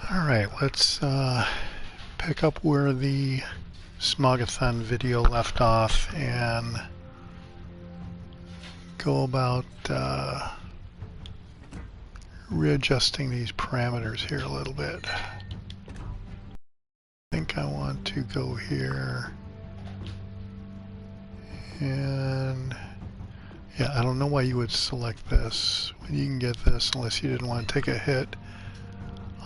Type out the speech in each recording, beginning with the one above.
Alright, let's pick up where the Smogathon video left off and go about readjusting these parameters here a little bit. I think I want to go here and yeah, I don't know why you would select this when you can get this unless you didn't want to take a hit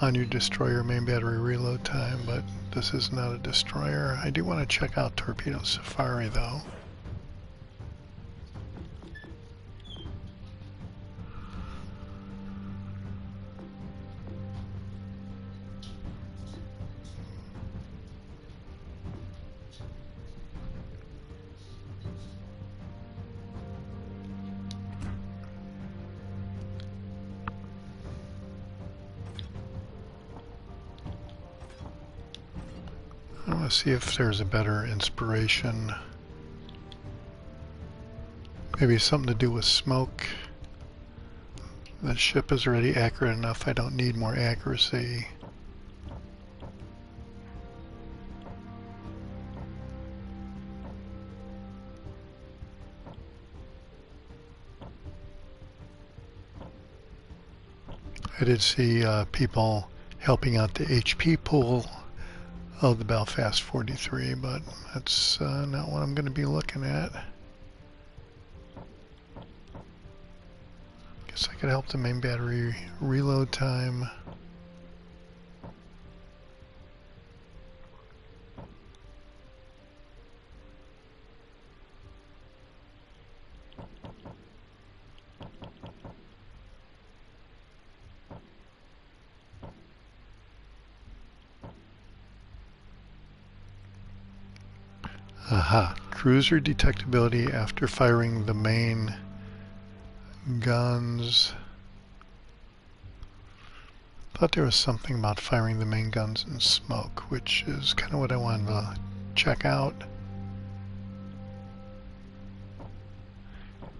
on your destroyer main battery reload time, but this is not a destroyer. I do want to check out Torpedo Safari though. I want to see if there's a better inspiration. Maybe something to do with smoke. The ship is already accurate enough, I don't need more accuracy. I did see people helping out the HP pool of the Belfast 43, but that's not what I'm going to be looking at. Guess I could help the main battery reload time. Aha, cruiser detectability after firing the main guns. Thought there was something about firing the main guns in smoke, which is kind of what I wanted to check out.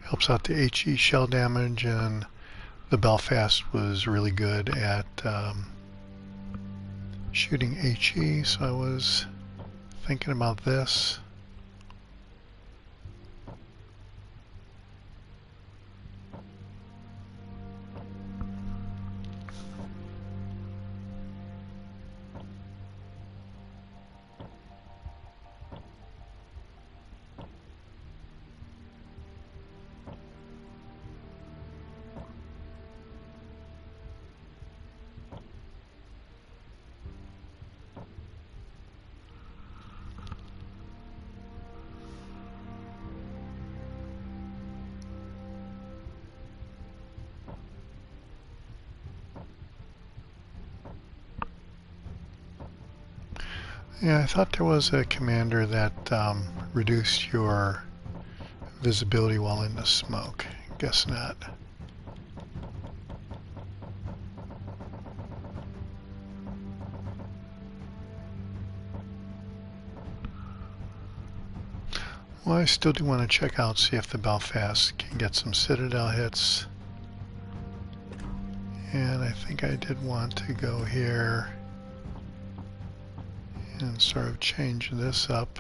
Helps out the HE shell damage, and the Belfast was really good at shooting HE, so I was thinking about this. Yeah, I thought there was a commander that reduced your visibility while in the smoke. Guess not. Well, I still do want to check out, see if the Belfast can get some Citadel hits. And I think I did want to go here and sort of change this up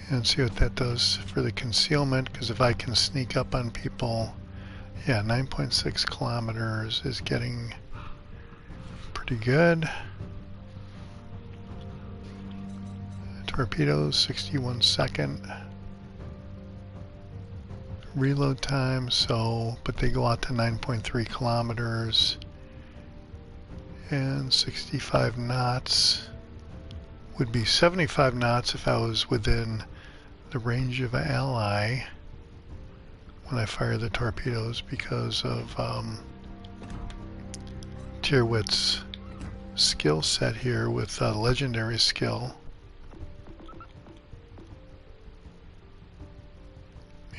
and see what that does for the concealment, because if I can sneak up on people, yeah, 9.6 kilometers is getting pretty good. Torpedoes, 61 second reload time, so, but they go out to 9.3 kilometers. And 65 knots would be 75 knots if I was within the range of an ally when I fire the torpedoes, because of Tyrwhitt's skill set here with legendary skill.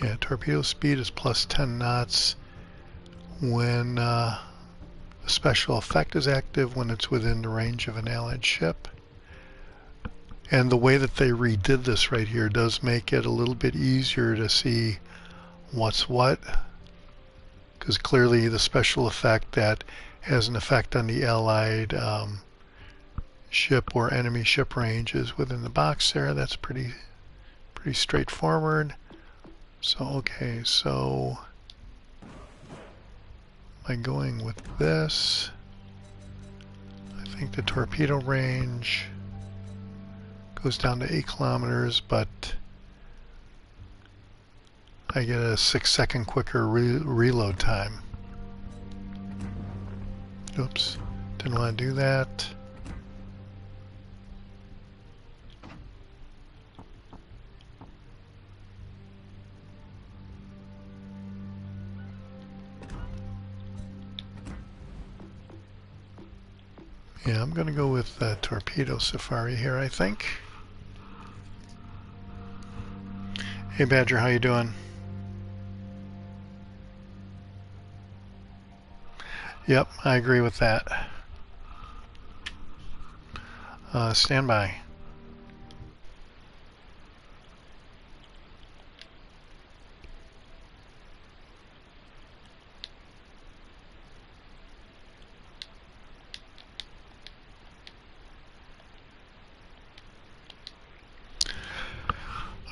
Yeah, torpedo speed is plus 10 knots when a special effect is active, when it's within the range of an allied ship. And the way that they redid this right here does make it a little bit easier to see what's what, because clearly the special effect that has an effect on the allied ship or enemy ship range is within the box there. That's pretty straightforward. So okay, so by going with this, I think the torpedo range goes down to 8 kilometers, but I get a 6-second quicker reload time. Oops, didn't want to do that. Yeah, I'm going to go with Torpedo Safari here, I think. Hey Badger, how you doing? Yep, I agree with that. Stand by.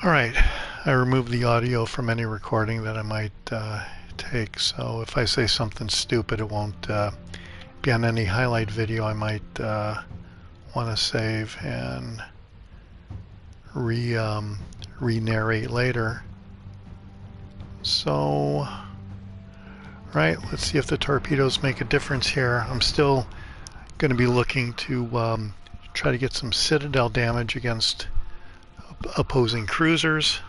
All right, I removed the audio from any recording that I might take, so if I say something stupid, it won't be on any highlight video I might want to save and re-narrate later. So, right, let's see if the torpedoes make a difference here. I'm still going to be looking to try to get some citadel damage against opposing cruisers.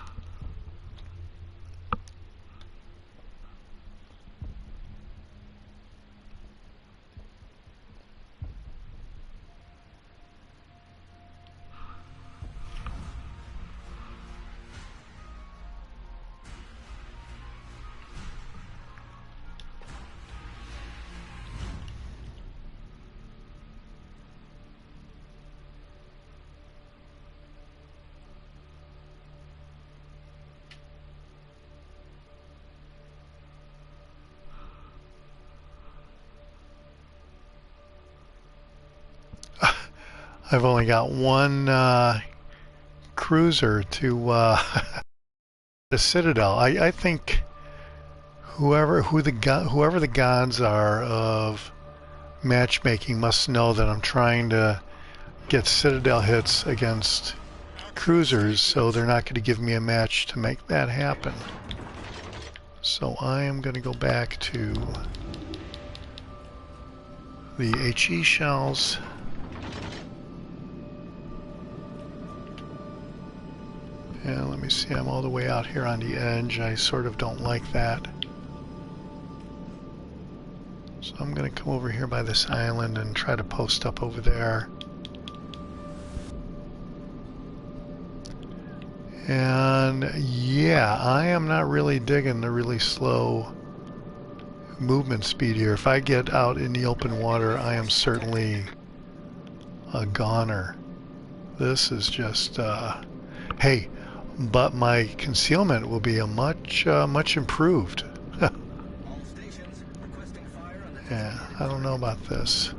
I've only got one cruiser to the Citadel. I think whoever the gods are of matchmaking must know that I'm trying to get Citadel hits against cruisers, so they're not going to give me a match to make that happen. So I am going to go back to the HE shells. And let me see, I'm all the way out here on the edge. I sort of don't like that. So I'm going to come over here by this island and try to post up over there. And yeah, I am not really digging the really slow movement speed here. If I get out in the open water, I am certainly a goner. This is just, hey, but my concealment will be a much improved. Yeah, I don't know about this.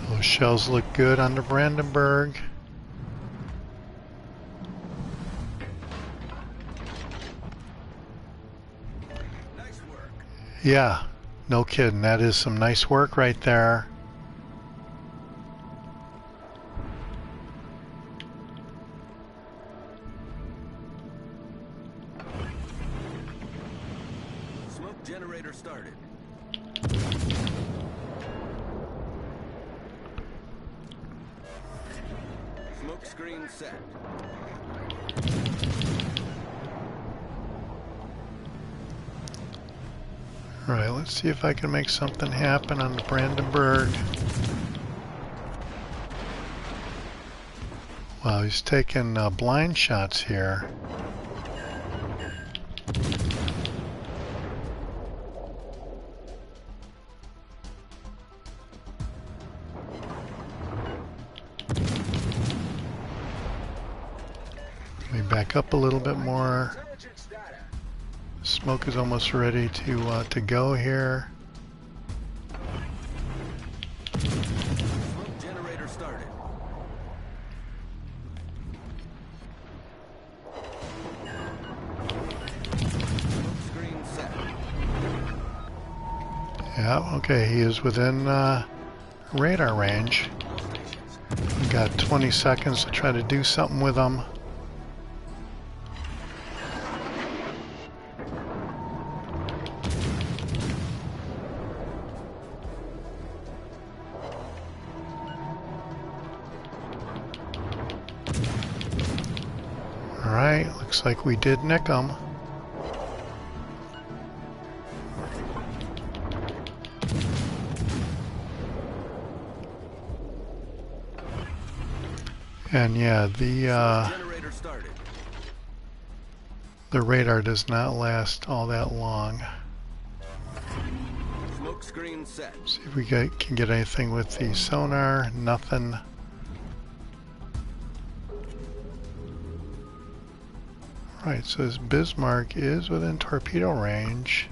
Those shells look good on the Brandenburg. Yeah, no kidding. That is some nice work right there. Smoke generator started. Smoke screen set. Alright, let's see if I can make something happen on the Brandenburg. Wow, he's taking blind shots here. Let me back up a little bit more. Smoke is almost ready to go here. Smoke generator started. Smoke screen set. Yeah, okay, he is within radar range. We've got 20 seconds to try to do something with him. Alright, looks like we did nick him. And yeah, Generator started. the radar does not last all that long. Smoke screen set. See if we can get anything with the sonar. Nothing. Right, so this Bismarck is within torpedo range.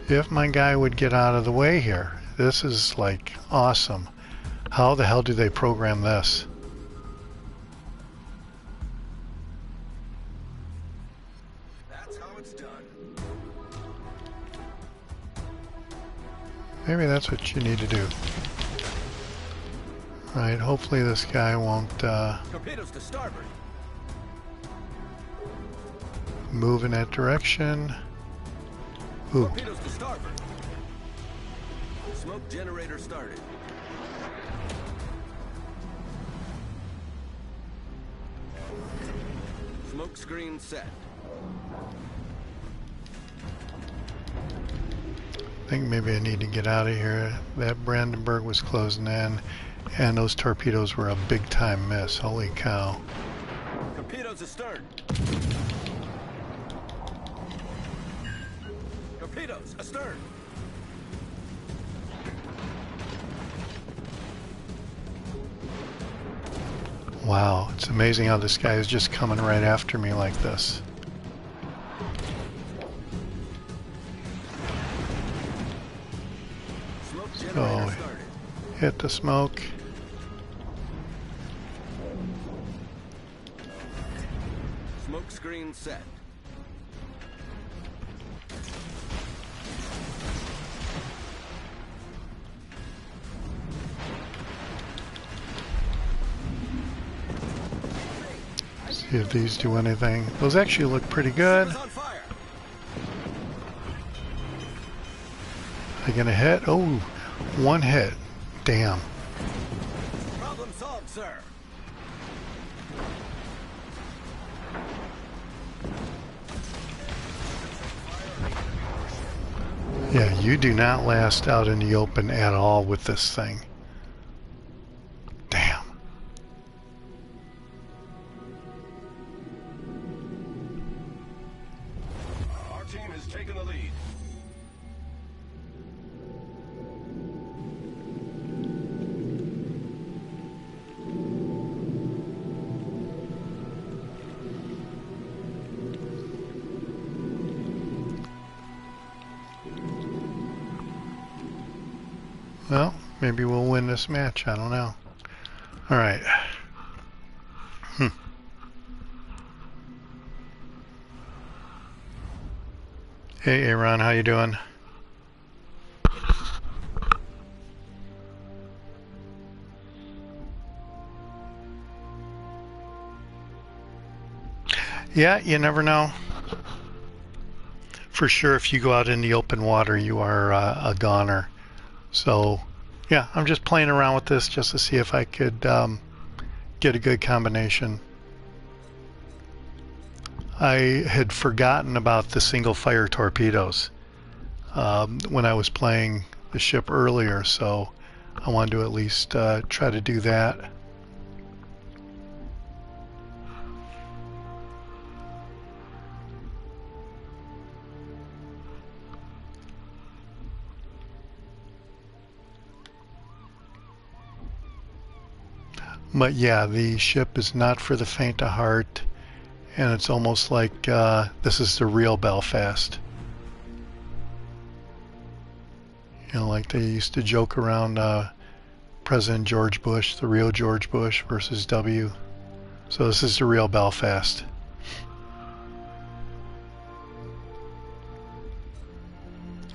If my guy would get out of the way here. This is like awesome. How the hell do they program this? That's how it's done. Maybe that's what you need to do. Right, hopefully this guy won't Torpedoes to starboard. move in that direction. Ooh, Torpedoes to starboard. Smoke generator started. Smoke screen set. I think maybe I need to get out of here. That Brandenburg was closing in, and those torpedoes were a big time miss. Holy cow. Torpedoes astern. Torpedoes astern. Wow, it's amazing how this guy is just coming right after me like this. Smoke generator So, started. hit the smoke. Smoke screen set. See if these do anything. Those actually look pretty good. Is on fire. Are they gonna hit? Oh, one hit. Damn. Problem solved, sir. Yeah, you do not last out in the open at all with this thing. Damn. Our team has taken the lead. Well, maybe we'll win this match. I don't know. All right. Hey, Aaron, how you doing? Yeah, you never know. For sure, if you go out in the open water, you are a goner. So, yeah, I'm just playing around with this just to see if I could get a good combination. I had forgotten about the single fire torpedoes when I was playing the ship earlier, so I wanted to at least try to do that. But yeah, the ship is not for the faint of heart, and it's almost like this is the real Belfast. You know, like they used to joke around President George Bush, the real George Bush versus W. So this is the real Belfast.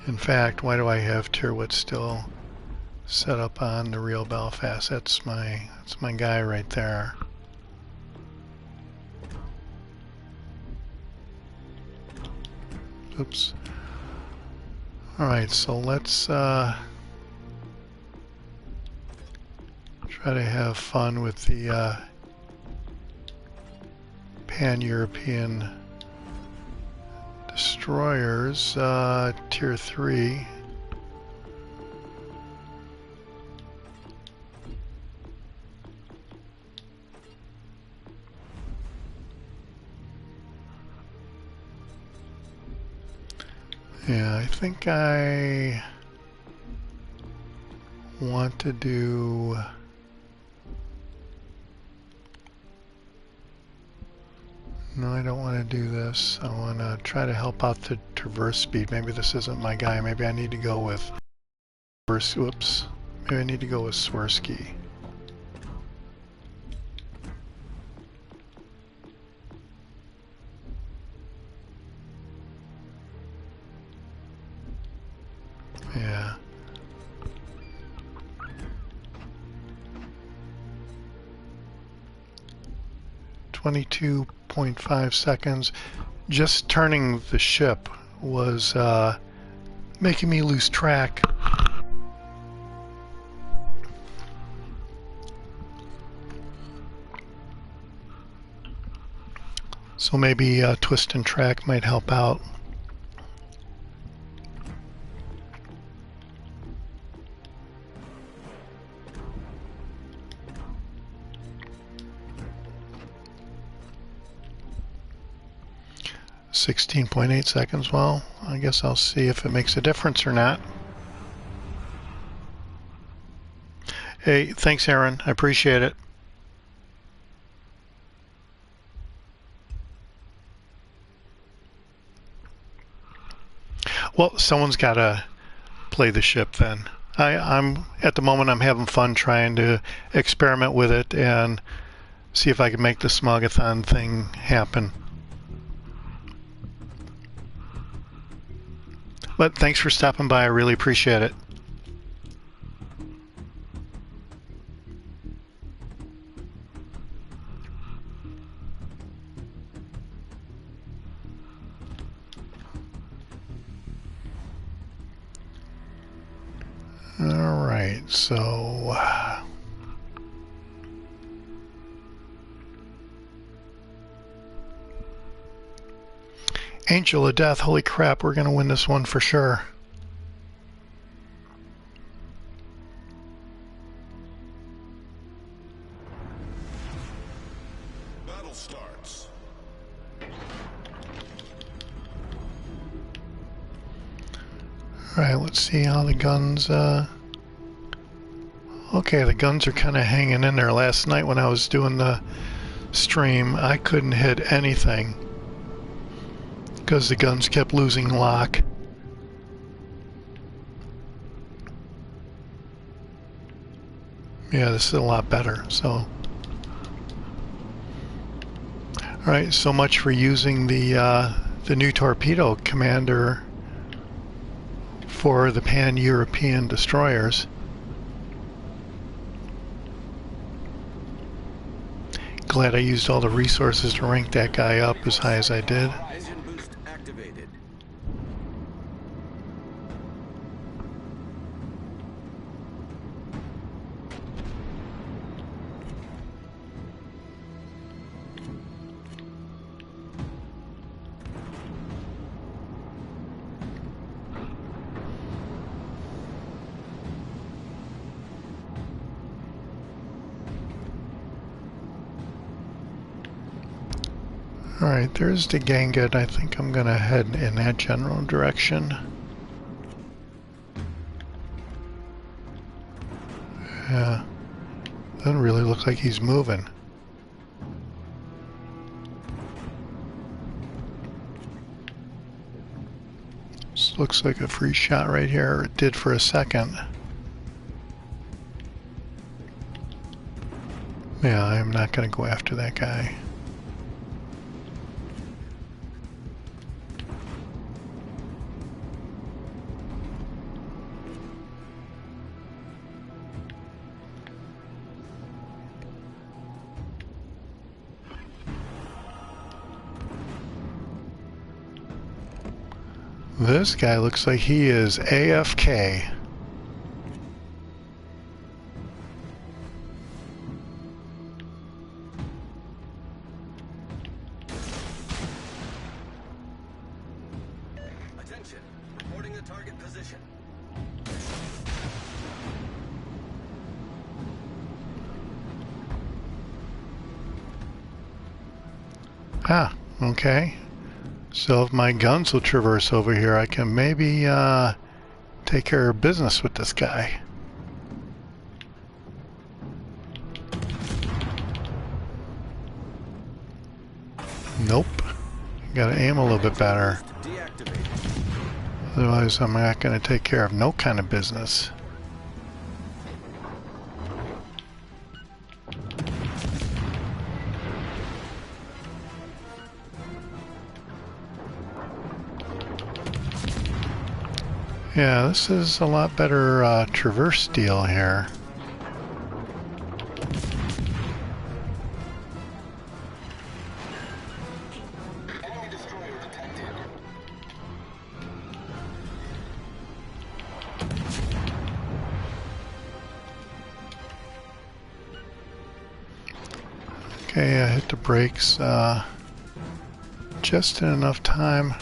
In fact, why do I have Tyrwhitt still set up on the real Belfast? That's my guy right there. Oops. Alright, so let's try to have fun with the Pan-European destroyers, Tier 3. Yeah, I think I want to do... No, I don't want to do this. I want to try to help out the traverse speed. Maybe this isn't my guy. Maybe I need to go with... Whoops. Maybe I need to go with Swirsky. Yeah. .5 seconds. Just turning the ship was making me lose track. So maybe twist and track might help out. .8 seconds. Well, I guess I'll see if it makes a difference or not. Hey, thanks, Aaron. I appreciate it. Well, someone's got to play the ship then. I'm at the moment I'm having fun trying to experiment with it and see if I can make the Smogathon thing happen. But thanks for stopping by. I really appreciate it. All right, so Angel of Death, holy crap, we're going to win this one for sure. Battle starts. Alright, let's see how the guns, okay, the guns are kind of hanging in there. Last night when I was doing the stream, I couldn't hit anything because the guns kept losing lock. Yeah, this is a lot better, so. Alright, so much for using the new torpedo commander for the Pan-European destroyers. Glad I used all the resources to rank that guy up as high as I did. Engine boost activated. Alright, there's the Ganget. I think I'm gonna head in that general direction. Yeah. Doesn't really look like he's moving. This looks like a free shot right here. It did for a second. Yeah, I'm not going to go after that guy. This guy looks like he is AFK. Attention. Reporting the target position. Ah, okay. So if my guns will traverse over here, I can maybe take care of business with this guy. Nope. Gotta aim a little bit better. Otherwise I'm not gonna take care of no kind of business. Yeah, this is a lot better traverse deal here. Enemy destroyer detected. Okay, I hit the brakes just in enough time.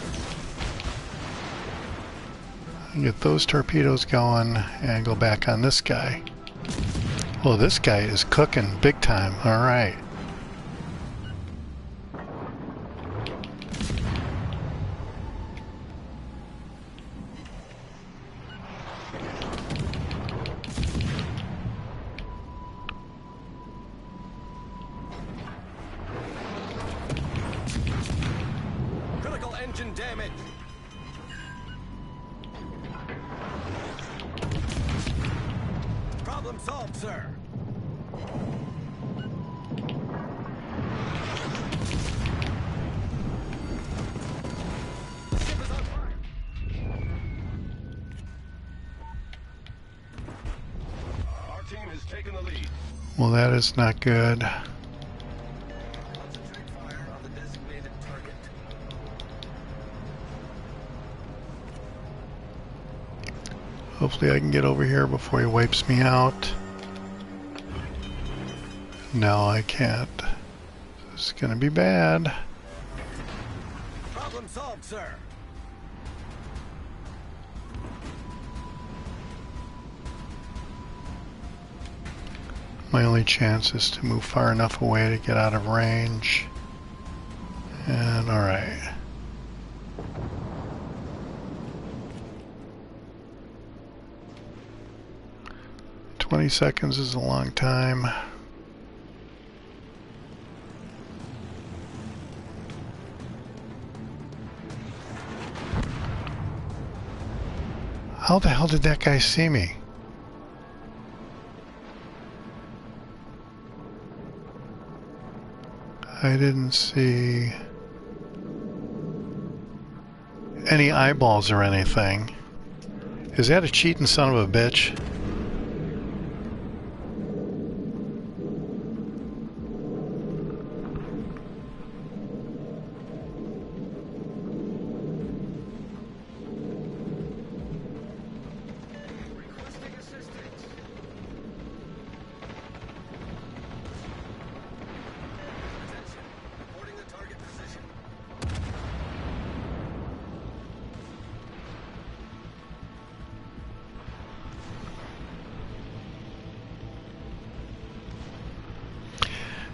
Get those torpedoes going and go back on this guy. Oh, this guy is cooking big time. All right. Critical engine damage. Problem solved, sir. Ship is on fire. Our team has taken the lead. Well, that is not good. Concentrate fire on the designated target. Hopefully I can get over here before he wipes me out. No, I can't. This is gonna be bad. Problem solved, sir. My only chance is to move far enough away to get out of range. And alright. "20 seconds is a long time." How the hell did that guy see me? I didn't see any eyeballs or anything. Is that a cheating son of a bitch? Requesting assistance. Attention. Reporting the target position.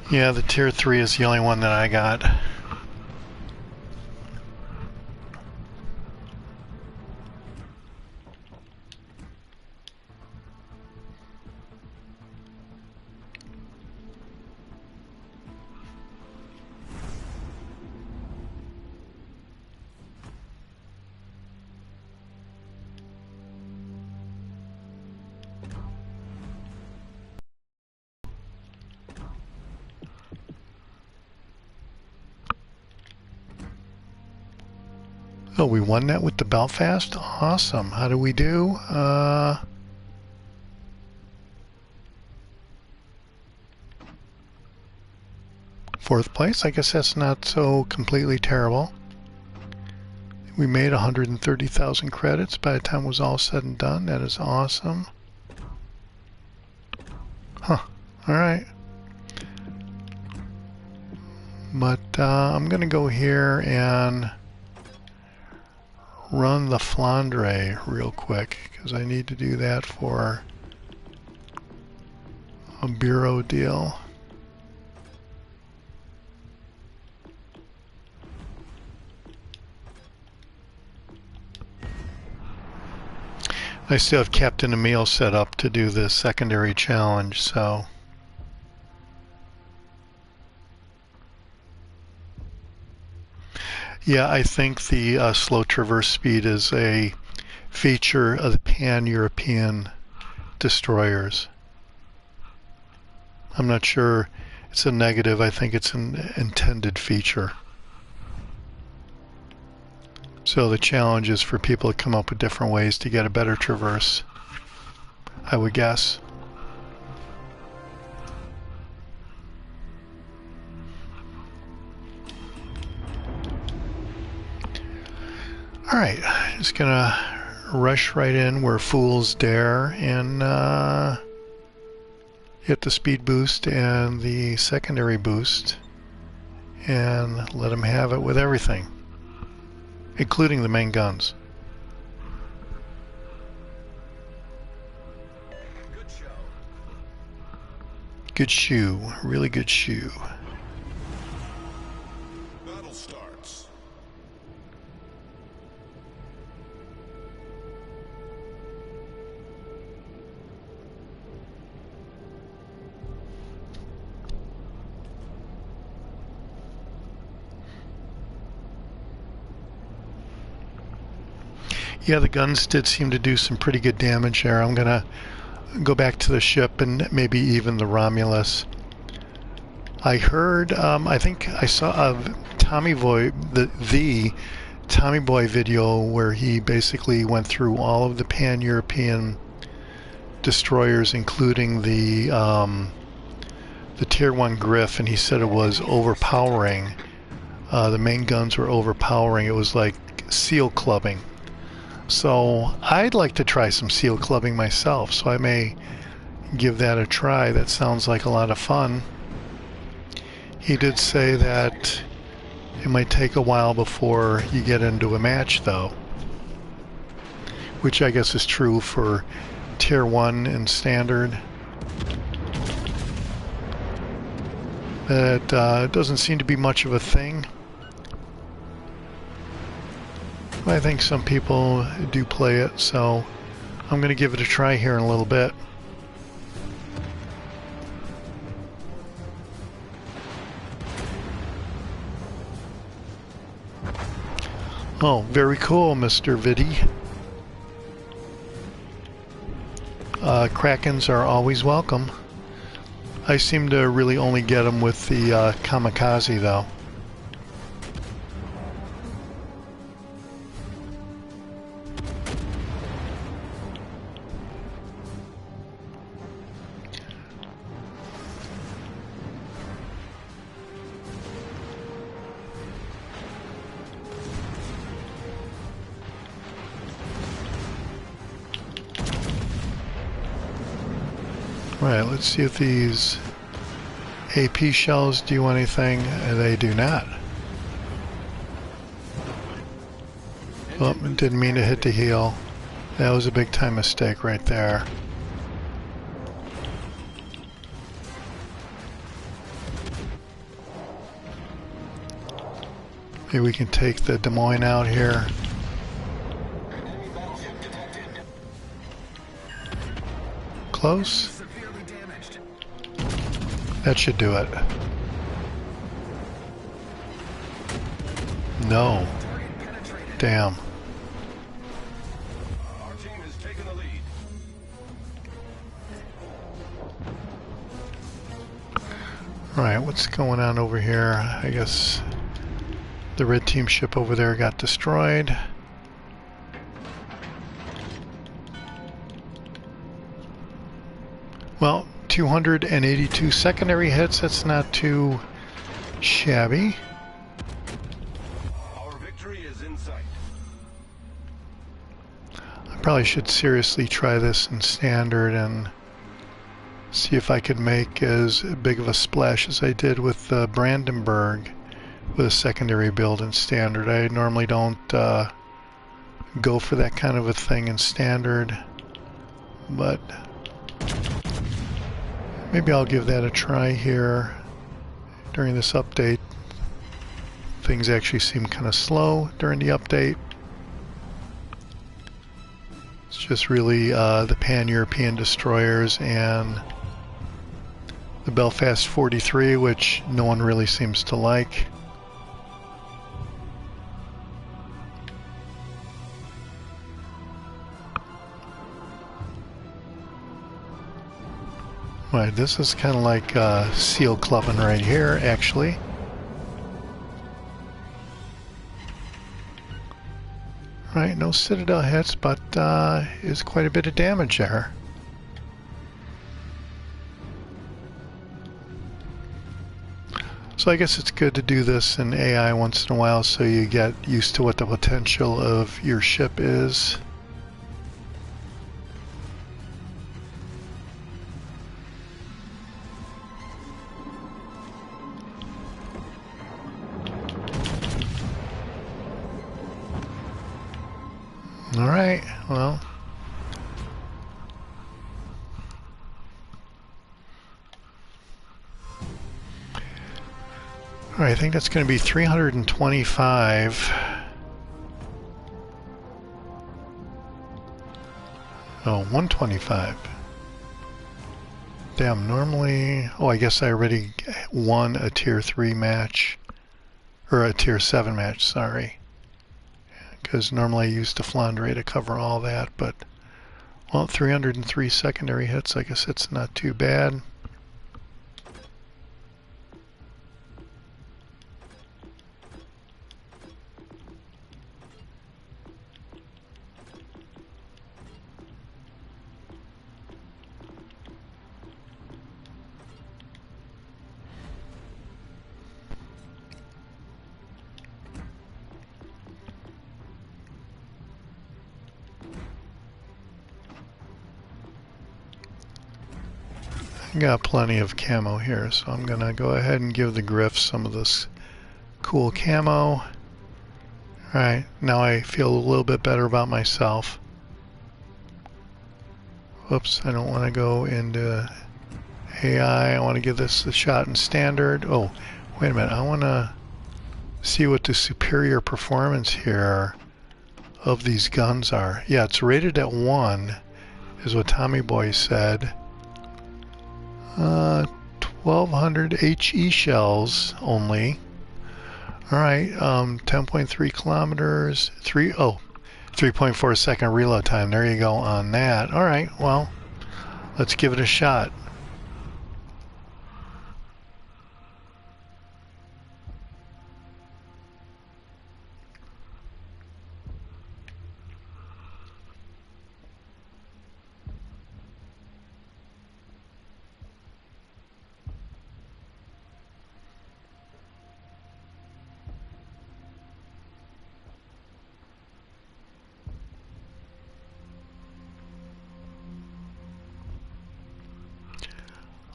Yeah, the tier 3 is the only one that I got. Oh, we won that with the Belfast? Awesome. How do we do? Fourth place. I guess that's not so completely terrible. We made 130,000 credits by the time it was all said and done. That is awesome. Huh. Alright. But I'm going to go here and run the Flandre real quick, because I need to do that for a bureau deal. I still have Captain Emile set up to do the secondary challenge, so yeah, I think the slow traverse speed is a feature of the pan-European destroyers. I'm not sure it's a negative. I think it's an intended feature. So the challenge is for people to come up with different ways to get a better traverse, I would guess. Alright, just gonna rush right in where fools dare and hit the speed boost and the secondary boost and let them have it with everything, including the main guns. Good show. Good shoe, really good shoe. Battle starts. Yeah, the guns did seem to do some pretty good damage there. I'm gonna go back to the ship and maybe even the Romulus. I heard, I think I saw a Tommy Boy, the Tommy Boy video where he basically went through all of the pan-European destroyers, including the Tier 1 Griff, and he said it was overpowering. The main guns were overpowering. It was like seal clubbing. So I'd like to try some seal clubbing myself, so I may give that a try. That sounds like a lot of fun. He did say that it might take a while before you get into a match, though, which I guess is true for Tier 1 and Standard. It doesn't seem to be much of a thing. I think some people do play it, so I'm going to give it a try here in a little bit. Oh, very cool, Mr. Viddy. Krakens are always welcome. I seem to really only get them with the kamikaze, though. Right, let's see if these AP shells do anything. They do not. Oh, didn't mean to hit the heel. That was a big time mistake right there. Maybe we can take the Des Moines out here. Enemy battleship detected. Close. Severely damaged. That should do it. No. Target penetrated. Damn. Our team has taken the lead. Alright, what's going on over here? I guess The red team ship over there got destroyed. Well, 282 secondary hits, that's not too shabby. Our victory is in sight. I probably should seriously try this in standard and see if I could make as big of a splash as I did with Brandenburg with a secondary build in standard. I normally don't go for that kind of a thing in standard, but maybe I'll give that a try here during this update. Things actually seem kind of slow during the update. It's just really the Pan-European destroyers and the Belfast 43, which no one really seems to like. Right, this is kind of like seal clubbing right here, actually. Right, no Citadel hits, but is quite a bit of damage there. So I guess it's good to do this in AI once in a while so you get used to what the potential of your ship is. Alright, well. Alright, I think that's going to be 325. Oh, 125. Damn, normally... Oh, I guess I already won a tier 3 match. Or a tier 7 match, sorry. Because normally I use the Flandre to cover all that, but well, 303 secondary hits, I guess it's not too bad. I got plenty of camo here, so I'm gonna go ahead and give the Griff some of this cool camo. Alright, now I feel a little bit better about myself. Whoops, I don't want to go into AI. I want to give this a shot in standard. Oh, wait a minute, I want to see what the superior performance here of these guns are. Yeah, it's rated at 1, is what Tommy Boy said. 1200 HE shells only. Alright, 10.3 kilometers, 3.4 second reload time. There you go on that. Alright, well, let's give it a shot.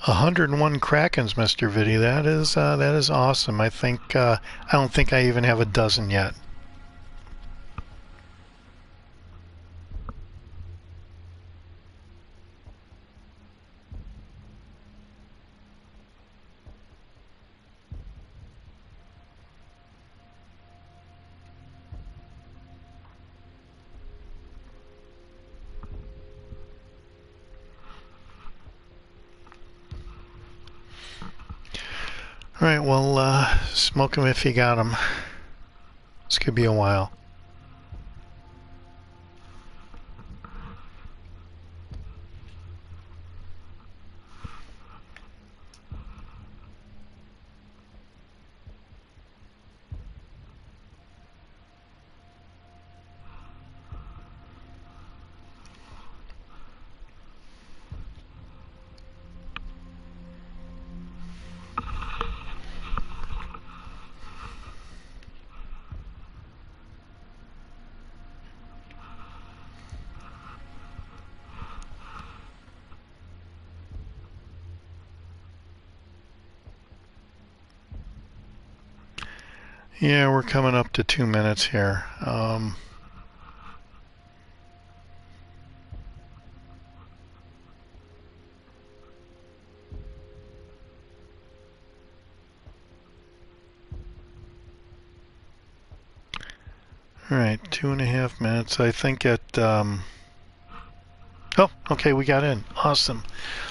A 101 Krakens, Mr. Viddy. That is awesome. I think I don't think I even have a dozen yet. Alright, well, smoke him if you got him. This could be a while. Yeah, we're coming up to 2 minutes here. All right, 2.5 minutes. I think at oh, okay, we got in. Awesome.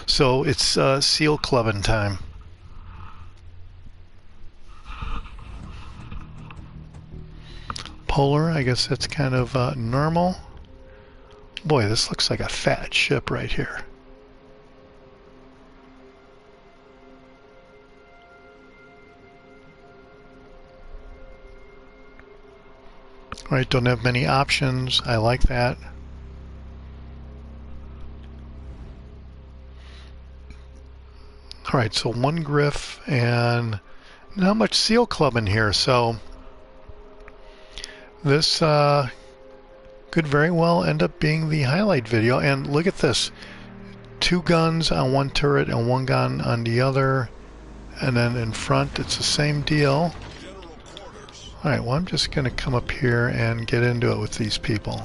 So it's seal clubbing time. Polar, I guess that's kind of normal. Boy, this looks like a fat ship right here. All right, don't have many options. I like that. All right, so one griff and not much seal club in here, so this could very well end up being the highlight video. And look at this. 2 guns on one turret and 1 gun on the other. And then in front, it's the same deal. Alright, well, I'm just going to come up here and get into it with these people.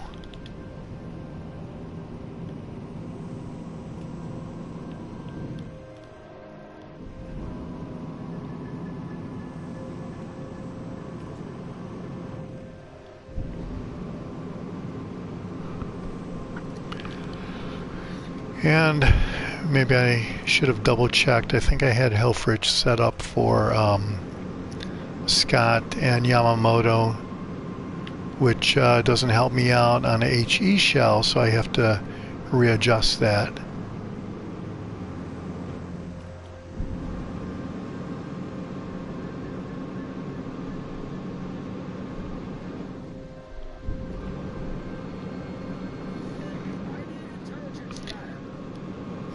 And maybe I should have double checked. I think I had Helfrich set up for Scott and Yamamoto, which doesn't help me out on a HE shell, so I have to readjust that.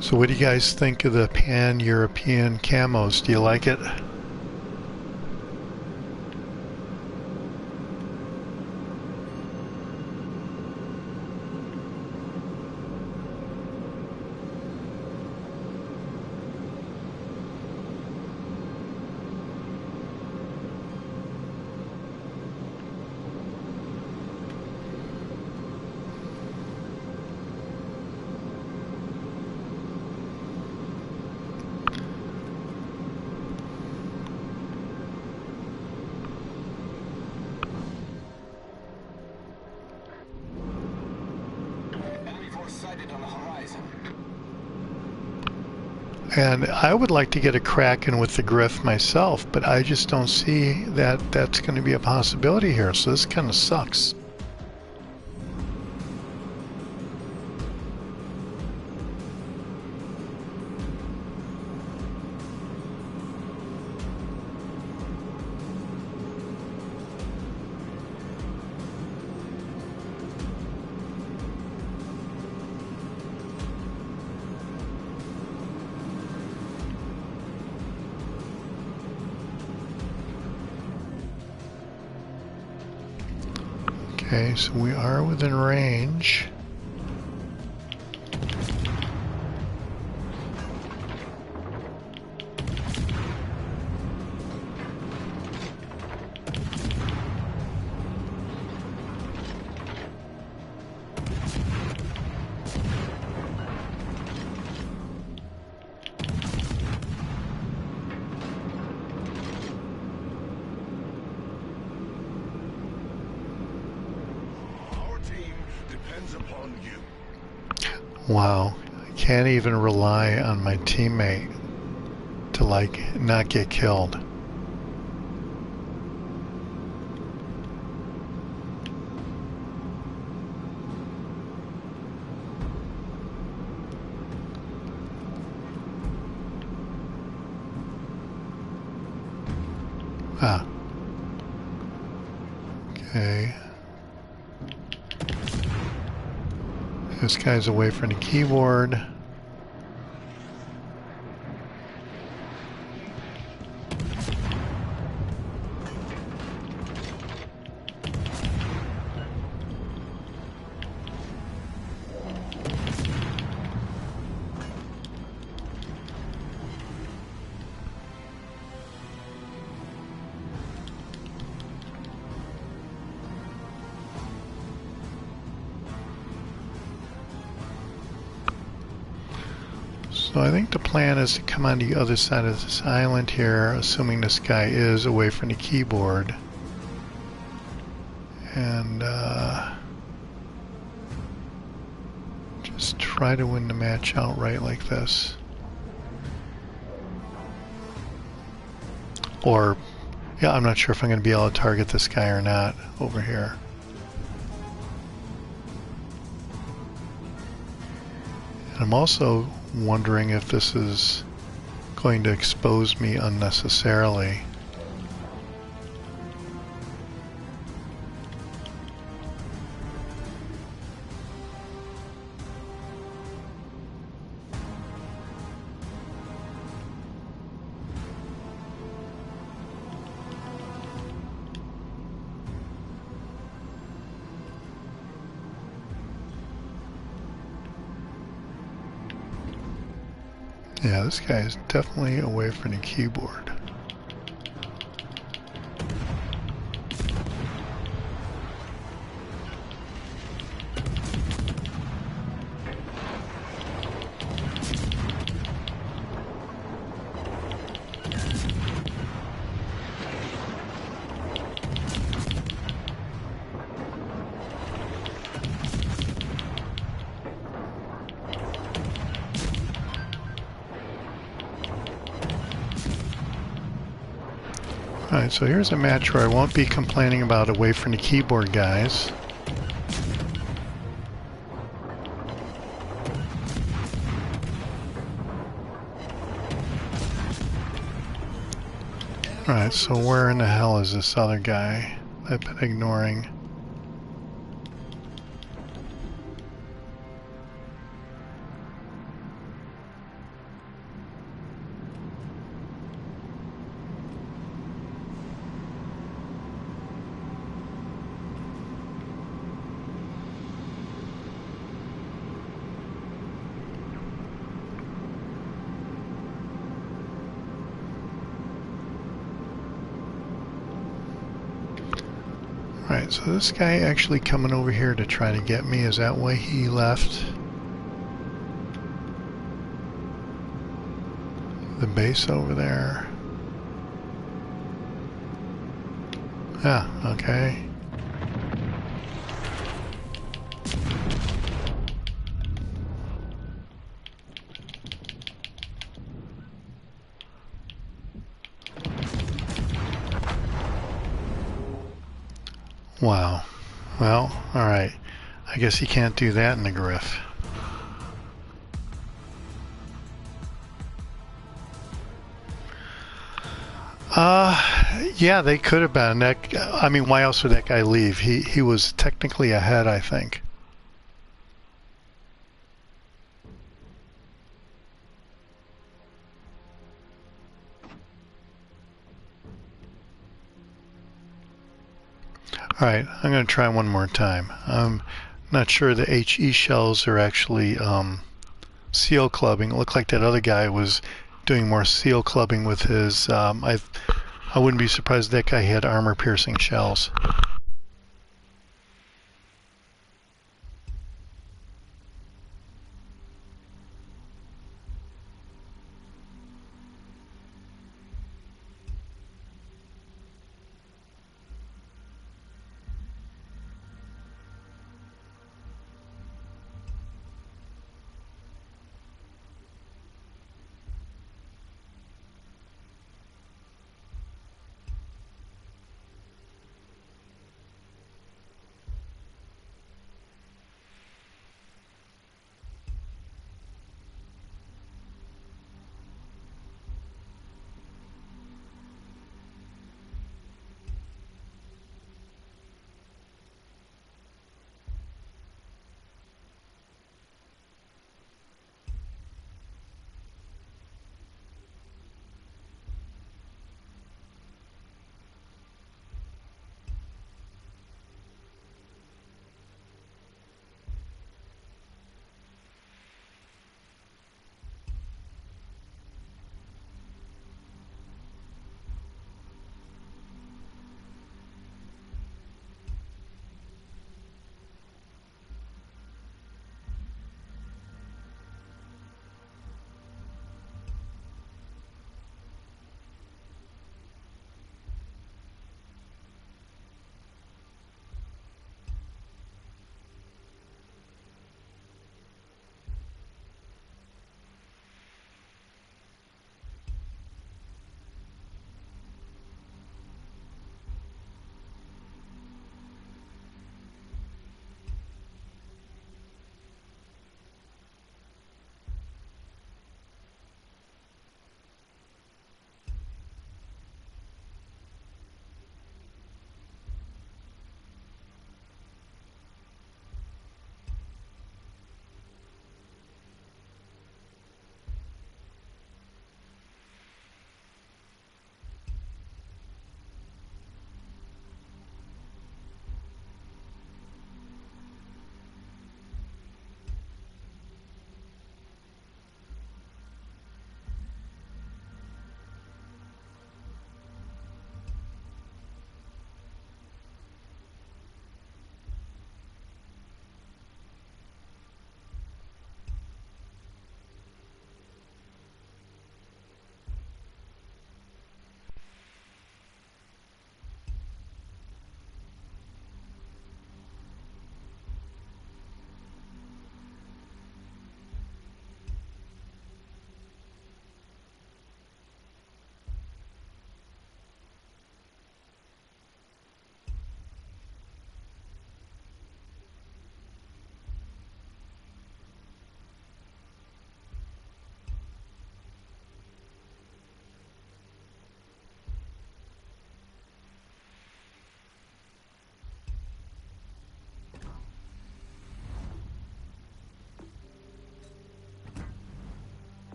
So what do you guys think of the pan-European camos? Do you like it? And I would like to get a Kraken with the Griff myself, but I just don't see that that's going to be a possibility here, so this kind of sucks. Okay, so we are within range. Wow, I can't even rely on my teammate to not get killed. Ah. Okay. This guy's away from the keyboard. So I think the plan is to come on the other side of this island here, assuming this guy is away from the keyboard. And just try to win the match outright like this. Or, yeah, I'm not sure if I'm going to be able to target this guy or not over here. And I'm also wondering if this is going to expose me unnecessarily. Yeah, this guy is definitely away from the keyboard. Alright, so here's a match where I won't be complaining about away from the keyboard guys. Alright, so where in the hell is this other guy I've been ignoring? Alright, so this guy actually coming over here to try to get me, is that why he left the base over there? Ah, okay. Wow. Well, alright. I guess you can't do that in the Griff. Yeah, they could have been. I mean, why else would that guy leave? He was technically ahead, I think. Alright, I'm going to try one more time. I'm not sure the HE shells are actually seal clubbing. It looked like that other guy was doing more seal clubbing with his... I wouldn't be surprised that guy had armor-piercing shells.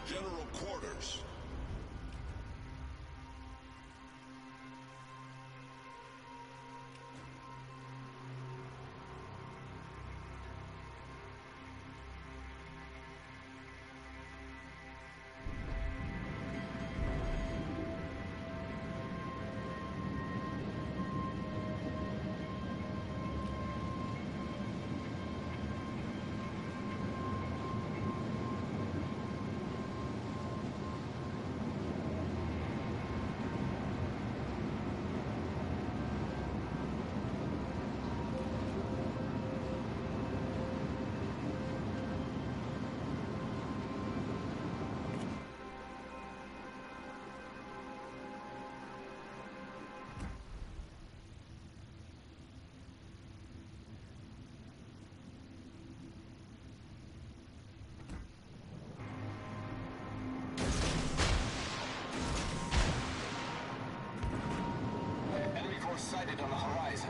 General quarters. Sighted on the horizon.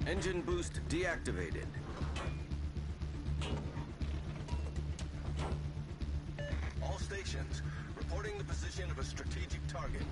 Engine boost deactivated. All stations, reporting the position of a strategic target.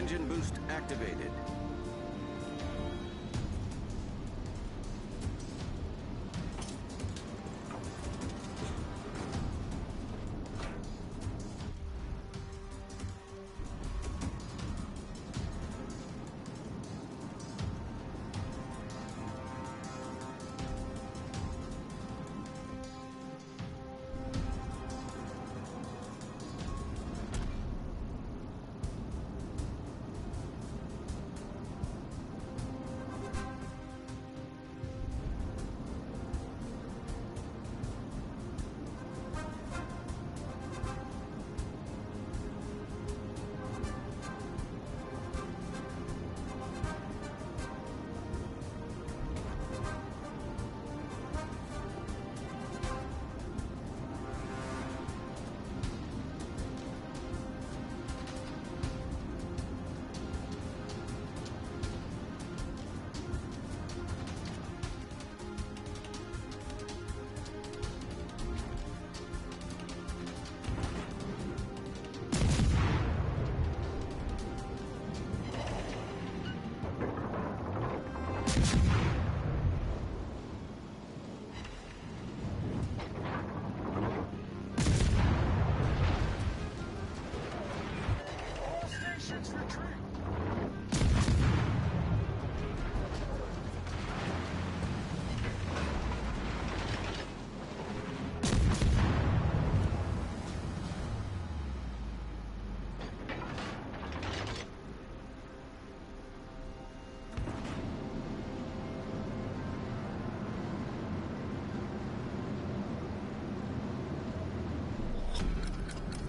Engine boost activated.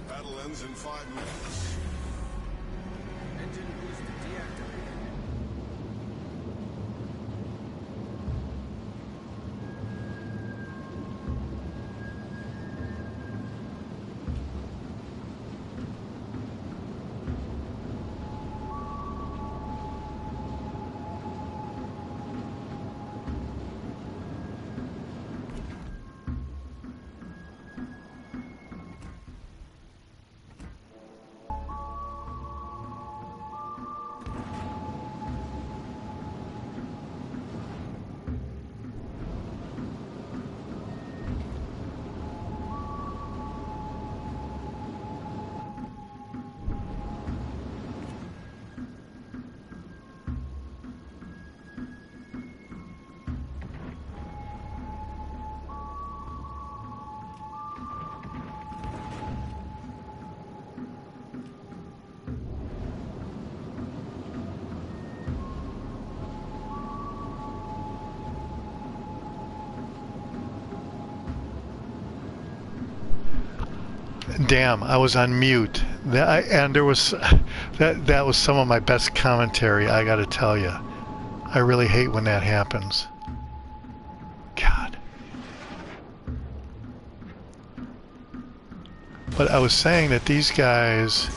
Battle ends in 5 minutes. Engine boost deactivated. Damn, I was on mute. And there was that was some of my best commentary, I gotta tell you. I really hate when that happens. God. But I was saying that these guys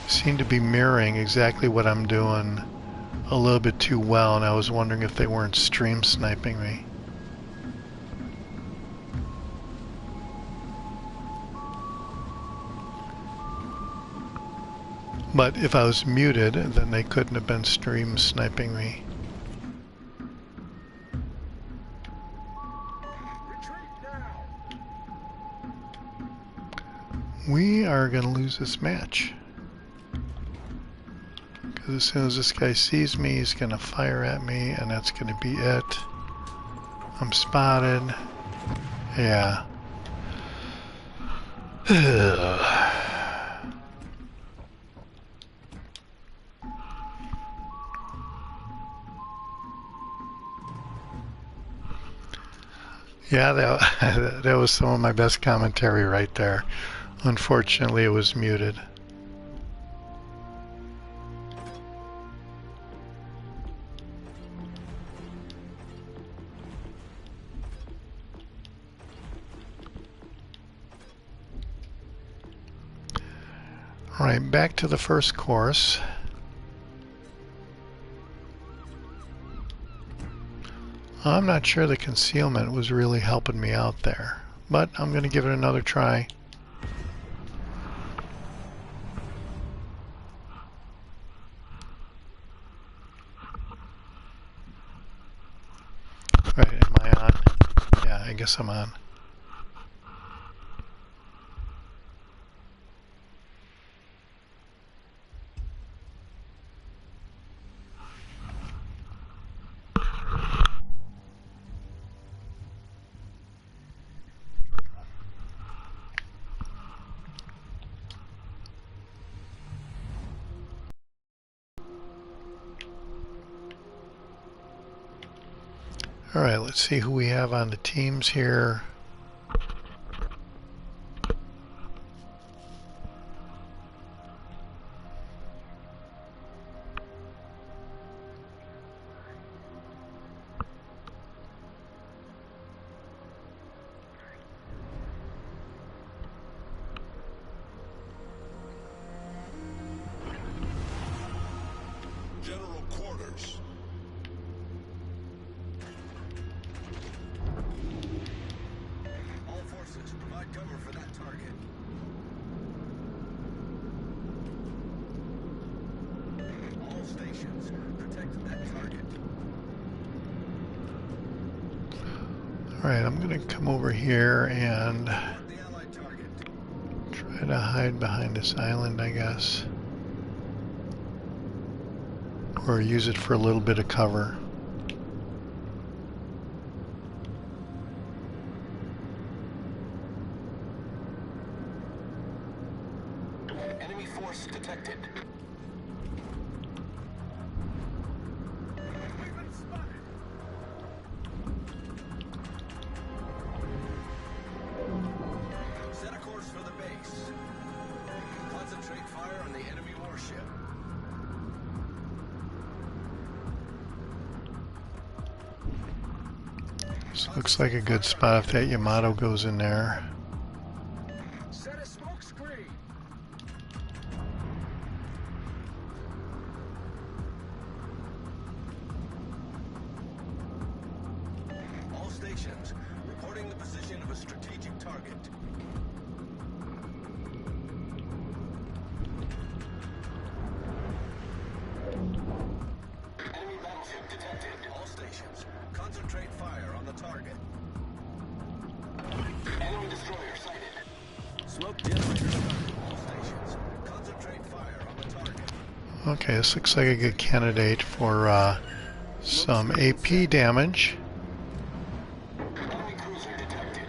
seem to be mirroring exactly what I'm doing a little bit too well, and I was wondering if they weren't stream sniping me. But if I was muted, then they couldn't have been stream sniping me. We are going to lose this match. Because as soon as this guy sees me, he's going to fire at me, and that's going to be it. I'm spotted. Yeah. Yeah, that was some of my best commentary right there. Unfortunately, it was muted. All right, back to the first course. I'm not sure the concealment was really helping me out there, but I'm going to give it another try. guess I'm on. All right, let's see who we have on the teams here. General quarters. All forces, provide cover for that target. All stations, protect that target. All right, I'm going to come over here and Mark the allied target. try to hide behind this island, I guess. Or use it for a little bit of cover. Enemy force detected. We've been spotted. Set a course for the base. Concentrate fire on the enemy warship. This looks like a good spot if that Yamato goes in there. Set a smoke screen. All stations, reporting the position of a strategic target. Enemy battleship detected. All stations, concentrate fire on the target. Enemy destroyer sighted. Smoke generator started. All stations, concentrate fire on the target. Okay, this looks like a good candidate for some AP damage. Enemy cruiser detected.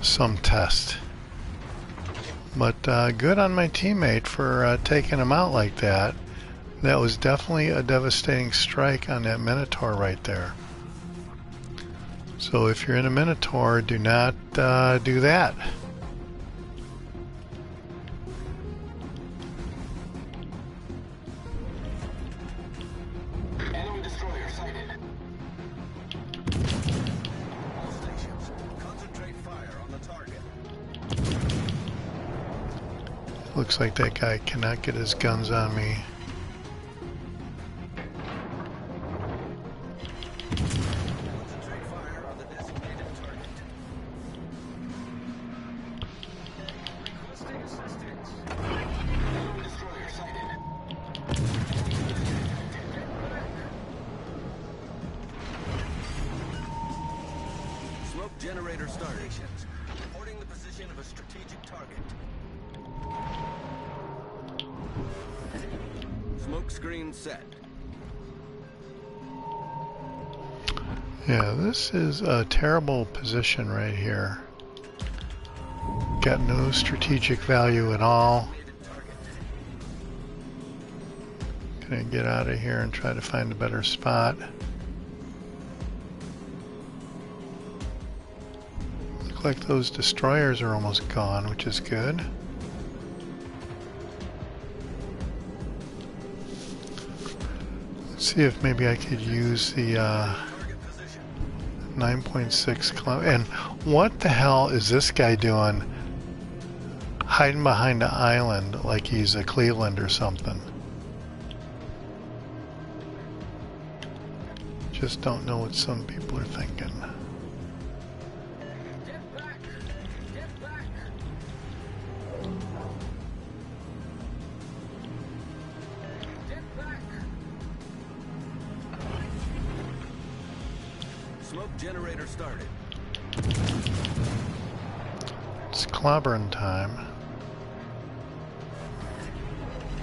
Some test. But good on my teammate for taking him out like that. That was definitely a devastating strike on that Minotaur right there. So if you're in a Minotaur, do not do that. Enemy destroyer sighted. All stations, concentrate fire on the target. Looks like that guy cannot get his guns on me. Concentrate fire on the designated target. Requesting assistance. Enemy destroyer sighted. Smoke generator started. Reporting the position of a strategic target. Smoke screen set. Yeah, this is a terrible position right here. Got no strategic value at all. Gonna get out of here and try to find a better spot. Look like those destroyers are almost gone, which is good. Let's see if maybe I could use the 9.6 kilometer. And what the hell is this guy doing? Hiding behind the island like he's a Cleveland or something. Just don't know what some people are thinking. Get back! Get back! Get back! Smoke generator started. It's clobbering time.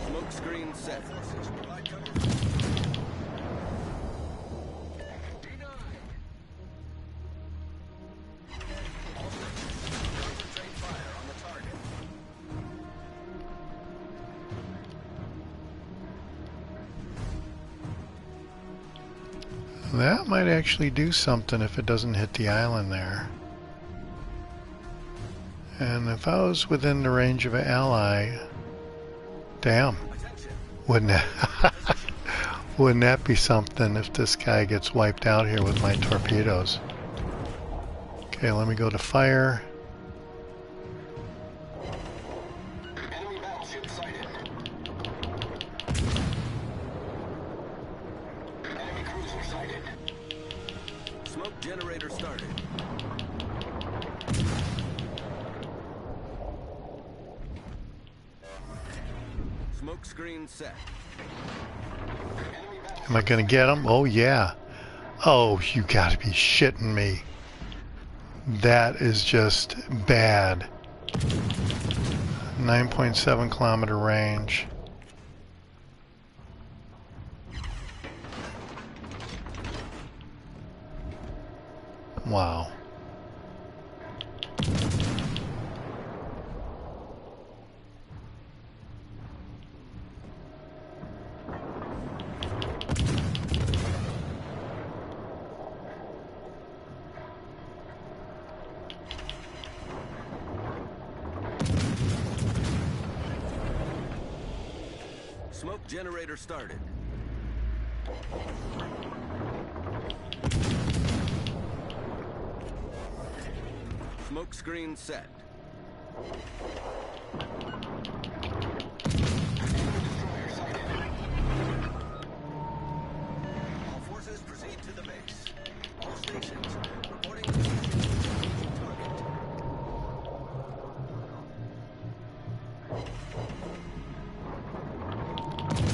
Smoke screen set. Forces provide cover. Concentrate fire on the target. That might actually do something if it doesn't hit the island there. And if I was within the range of an ally, damn, Attention. wouldn't that be something if this guy gets wiped out here with my torpedoes? Okay, let me go to fire. Enemy battleship sighted. Enemy cruiser sighted. Smoke generator started. Smoke screen set. Am I gonna get him? Oh yeah. Oh, you gotta be shitting me. That is just bad. 9.7 kilometer range. Wow. Smoke generator started. Smoke screen set. All forces proceed to the base. All stations reporting the target.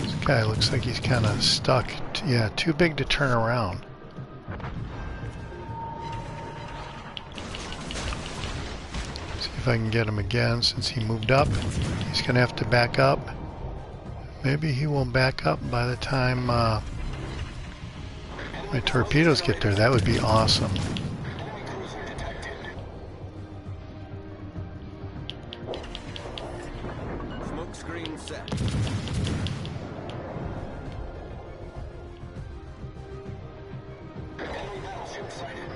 This guy looks like he's kind of stuck. Yeah, too big to turn around. See if I can get him again since he moved up. He's going to have to back up. Maybe he will back up by the time my torpedoes get there. That would be awesome. Enemy cruiser detected. Smoke screen set. Enemy battleship sighted.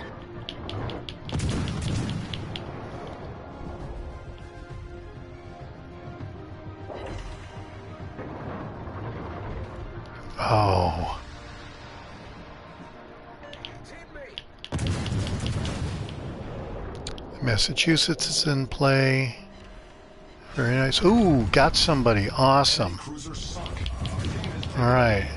Oh. Massachusetts is in play. Very nice. Ooh, got somebody. Awesome. Cruiser sunk. All right.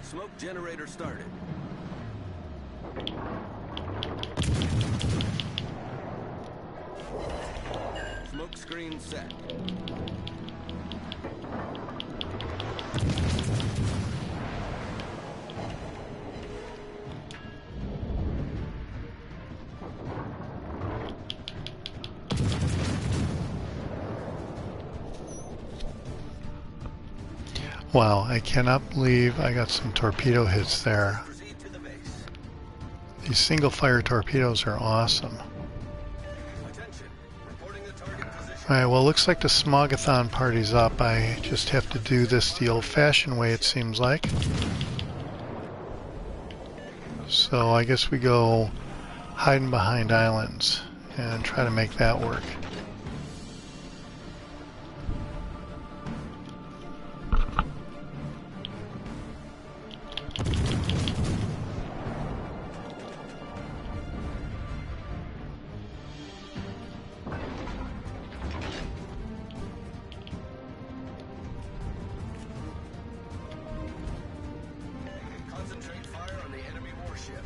Smoke generator started. Smoke screen set. Wow, I cannot believe I got some torpedo hits there. Proceed to the base. These single fire torpedoes are awesome. Attention. Reporting the target position. Alright, well, looks like the Smogathon party's up. I just have to do this the old-fashioned way, it seems like. So I guess we go hiding behind islands and try to make that work. Concentrate fire on the enemy warship.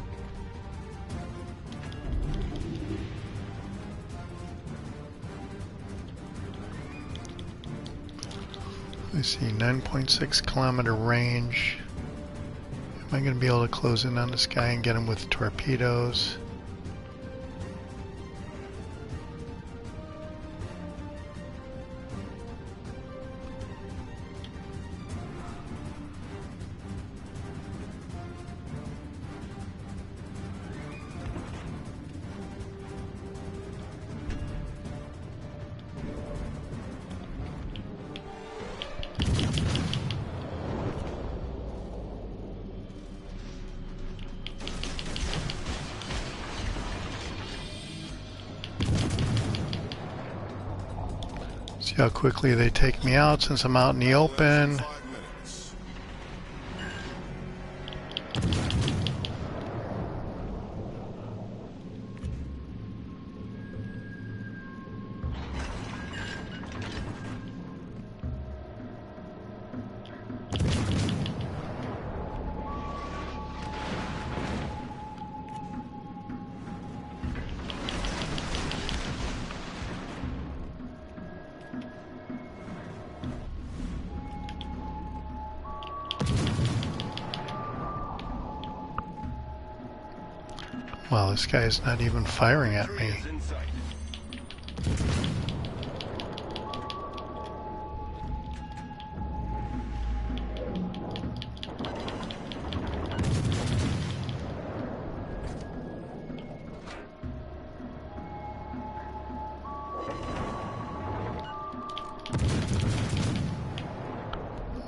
Let's see, 9.6 kilometer range. Am I going to be able to close in on this guy and get him with torpedoes? See how quickly they take me out since I'm out in the open. 5 minutes. Wow, this guy is not even firing at me. Is in sight.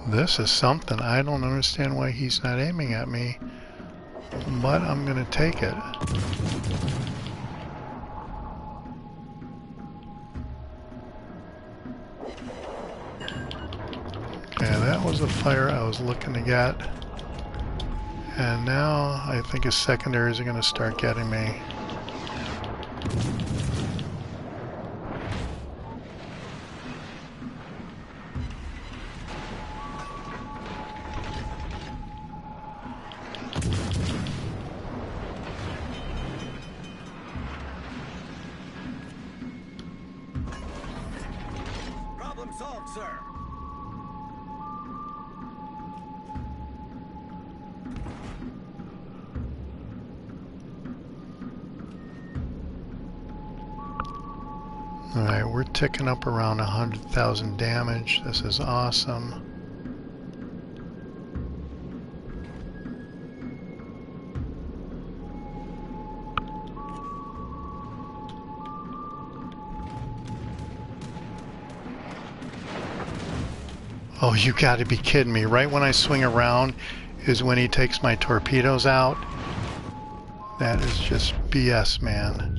This is something. I don't understand why he's not aiming at me, but I'm gonna take it. Okay, that was the fire I was looking to get. And now I think his secondaries are gonna start getting me. Problem solved, sir. Alright, we're ticking up around 100,000 damage. This is awesome. Oh, you gotta be kidding me. Right when I swing around is when he takes my torpedoes out. That is just BS, man.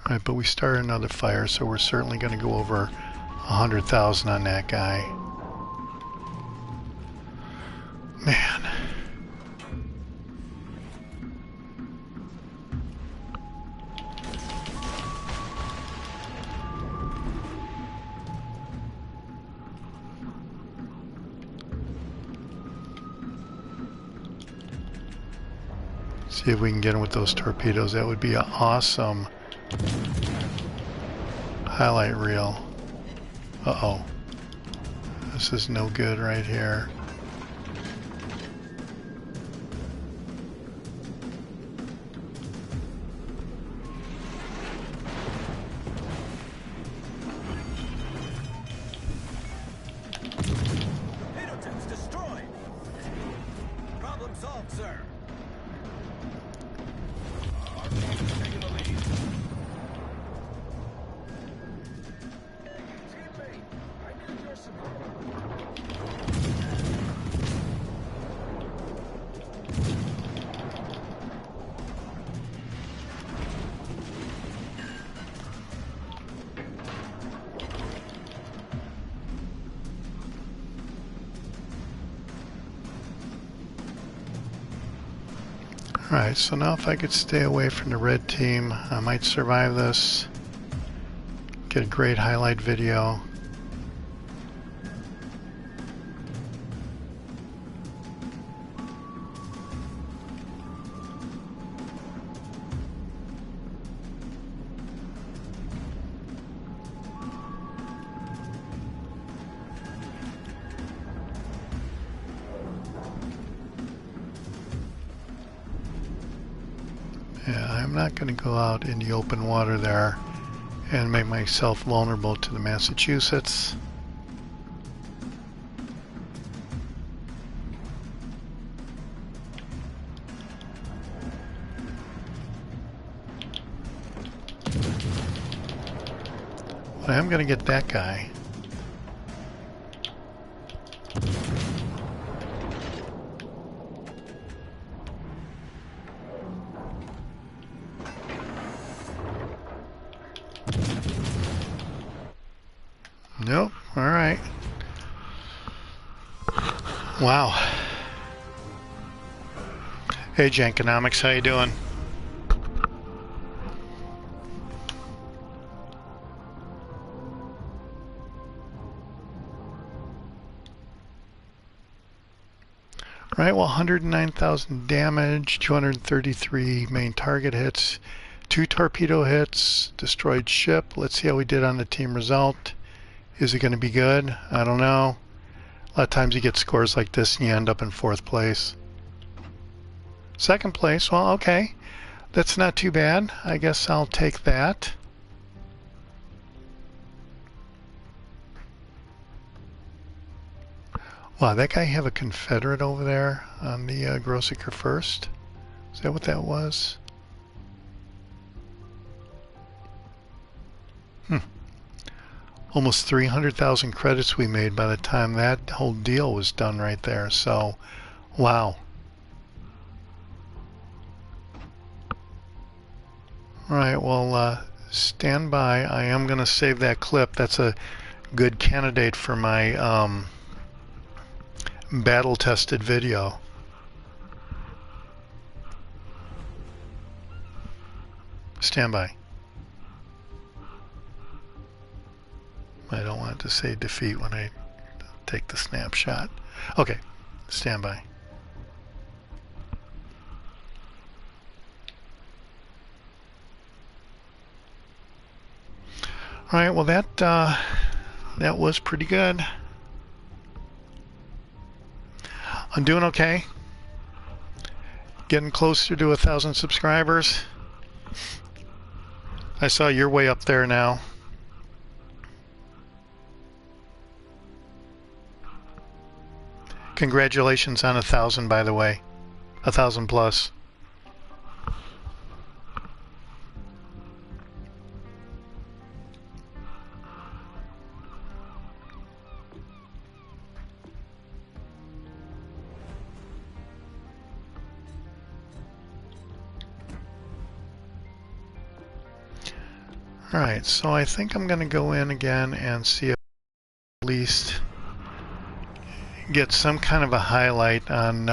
Alright, but we started another fire, so we're certainly going to go over 100,000 on that guy. Man. See if we can get him with those torpedoes. That would be an awesome highlight reel. Uh-oh. This is no good right here. Torpedo destroyed. Problem solved, sir. Our team is taking the lead. Teammate, I need your support. Alright, so now if I could stay away from the red team, I might survive this. Get a great highlight video. Yeah, I'm not going to go out in the open water there and make myself vulnerable to the Massachusetts. But I am going to get that guy. Nope. All right. Wow. Hey, Jankonomics, how you doing? Right, well, 109,000 damage, 233 main target hits, 2 torpedo hits, destroyed ship. Let's see how we did on the team result. Is it going to be good? I don't know. A lot of times you get scores like this and you end up in 4th place. 2nd place, well, okay. That's not too bad. I guess I'll take that. Wow, that guy have a Confederate over there on the Grossiker first? Is that what that was? Almost 300,000 credits we made by the time that whole deal was done right there. So, wow. Alright, well, stand by. I am going to save that clip. That's a good candidate for my battle-tested video. Stand by. I don't want it to say defeat when I take the snapshot. Okay, stand by. All right, well that was pretty good. I'm doing okay. Getting closer to 1,000 subscribers. I saw you're way up there now. Congratulations on 1,000, by the way. 1,000 plus. Alright, so I think I'm going to go in again and see if at least get some kind of a highlight on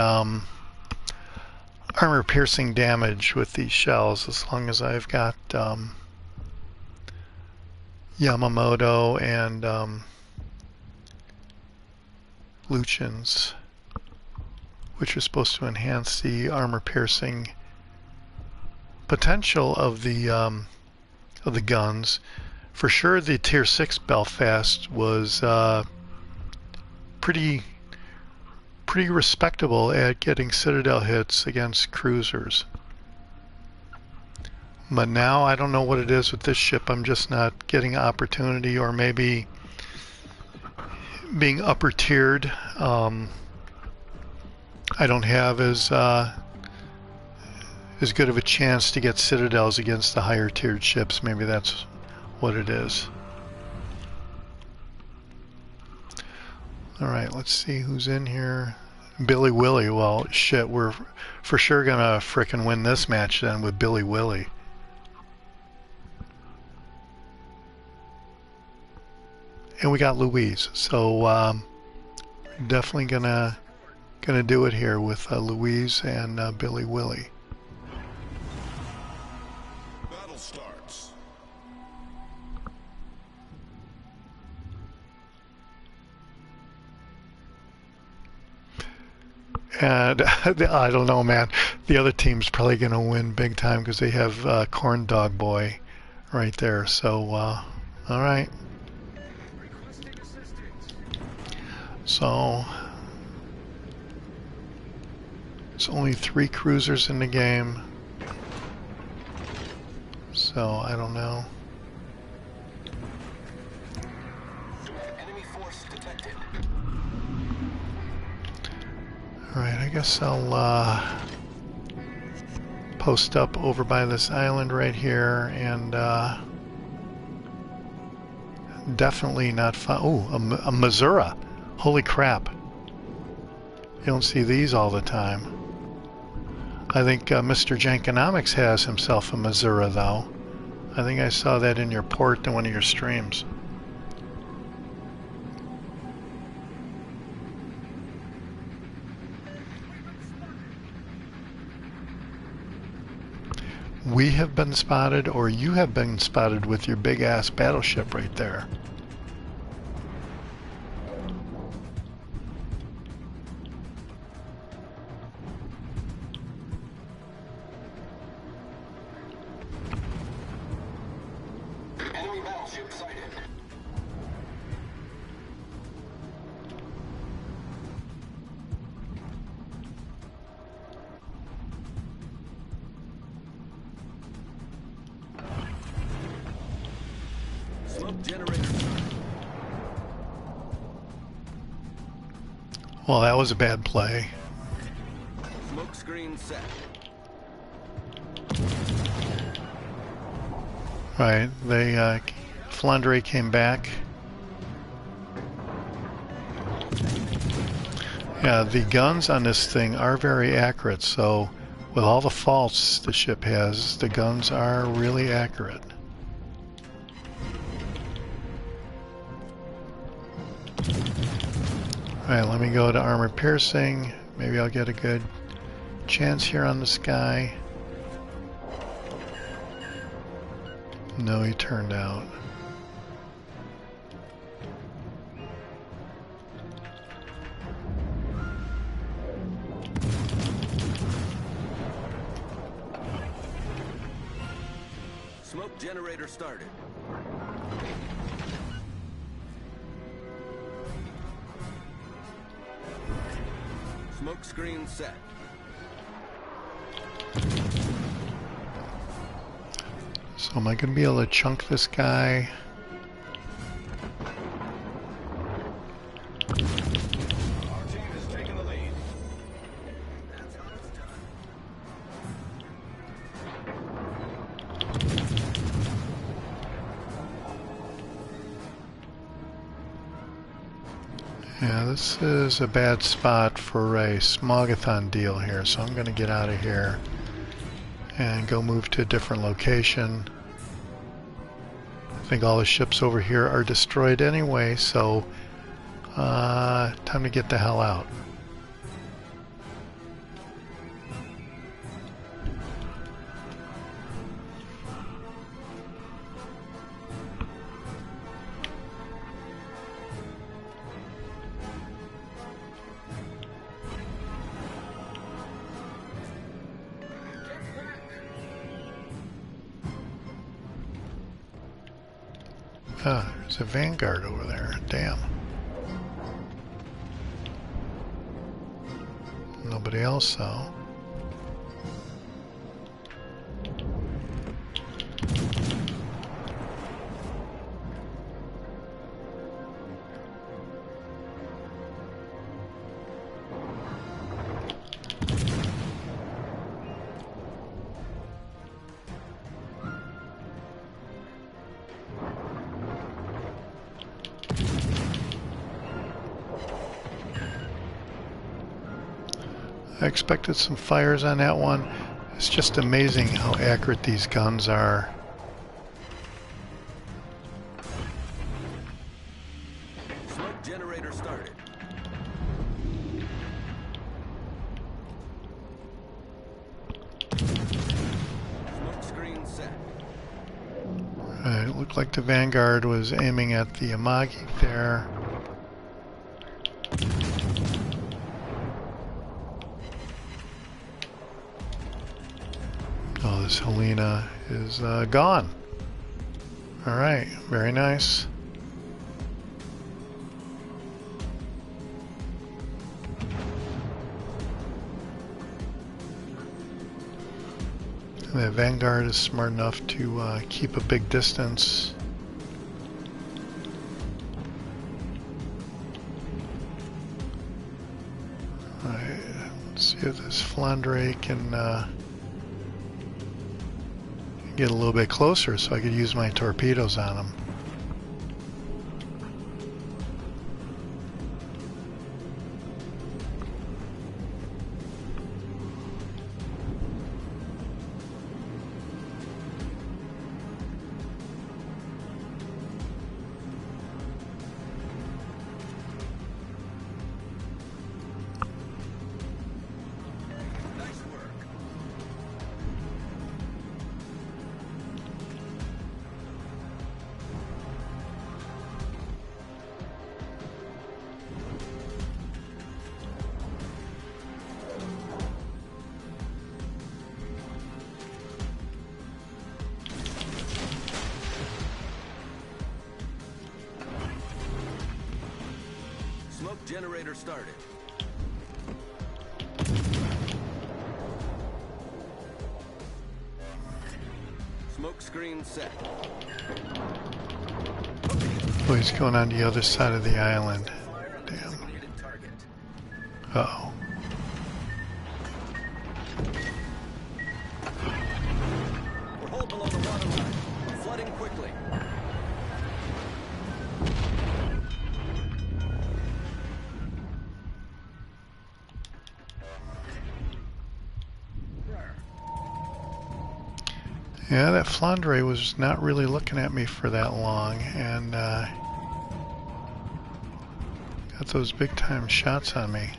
armor piercing damage with these shells, as long as I've got Yamamoto and Luchins, which are supposed to enhance the armor piercing potential of the guns. For sure, the Tier 6 Belfast was pretty respectable at getting Citadel hits against cruisers. But now I don't know what it is with this ship. I'm just not getting opportunity, or maybe being upper tiered. I don't have as good of a chance to get Citadels against the higher tiered ships. Maybe that's what it is. Alright, let's see who's in here. Billy Willie. Well, shit, we're for sure gonna frickin' win this match then with Billy Willie. And we got Louise, so definitely gonna do it here with Louise and Billy Willie. Battle starts. And I don't know, man. The other team's probably going to win big time because they have Corn Dog Boy right there. So, all right. So, it's only 3 cruisers in the game. So I don't know. Enemy force detected. Alright, I guess I'll post up over by this island right here and definitely not oh, a Missouri. Holy crap. You don't see these all the time. I think Mr. Jankonomics has himself a Missouri though. I think I saw that in your port in one of your streams. We have been spotted, or you have been spotted with your big ass battleship right there. Enemy battleship sighted. Smoke generator started. Well, that was a bad play. Smoke screen set. Right, they, Flandre came back. Yeah, the guns on this thing are very accurate, so with all the faults the ship has, the guns are really accurate. Alright, let me go to armor piercing. Maybe I'll get a good chance here on this guy. No, he turned out. Smoke generator started. Smoke screen set. So am I going to be able to chunk this guy? Our team has taken the lead. That's how it's done. Yeah, this is a bad spot for a Smogathon deal here, so I'm going to get out of here and go move to a different location. I think all the ships over here are destroyed anyway, so time to get the hell out. Ah, there's a Vanguard over there. Damn. Nobody else, though. I expected some fires on that one. It's just amazing how accurate these guns are. Smoke generator started. Smoke screen set. It looked like the Vanguard was aiming at the Amagi there. Oh, this Helena is gone. Alright, very nice. And the Vanguard is smart enough to keep a big distance. Alright, let's see if this Flandre can get a little bit closer so I could use my torpedoes on him. Generator started. Smoke screen set. Oh, he's going on the other side of the island. Damn. Uh-oh. We're hull below the water line. Flooding quickly. Yeah, that Flandre was not really looking at me for that long, and got those big time shots on me.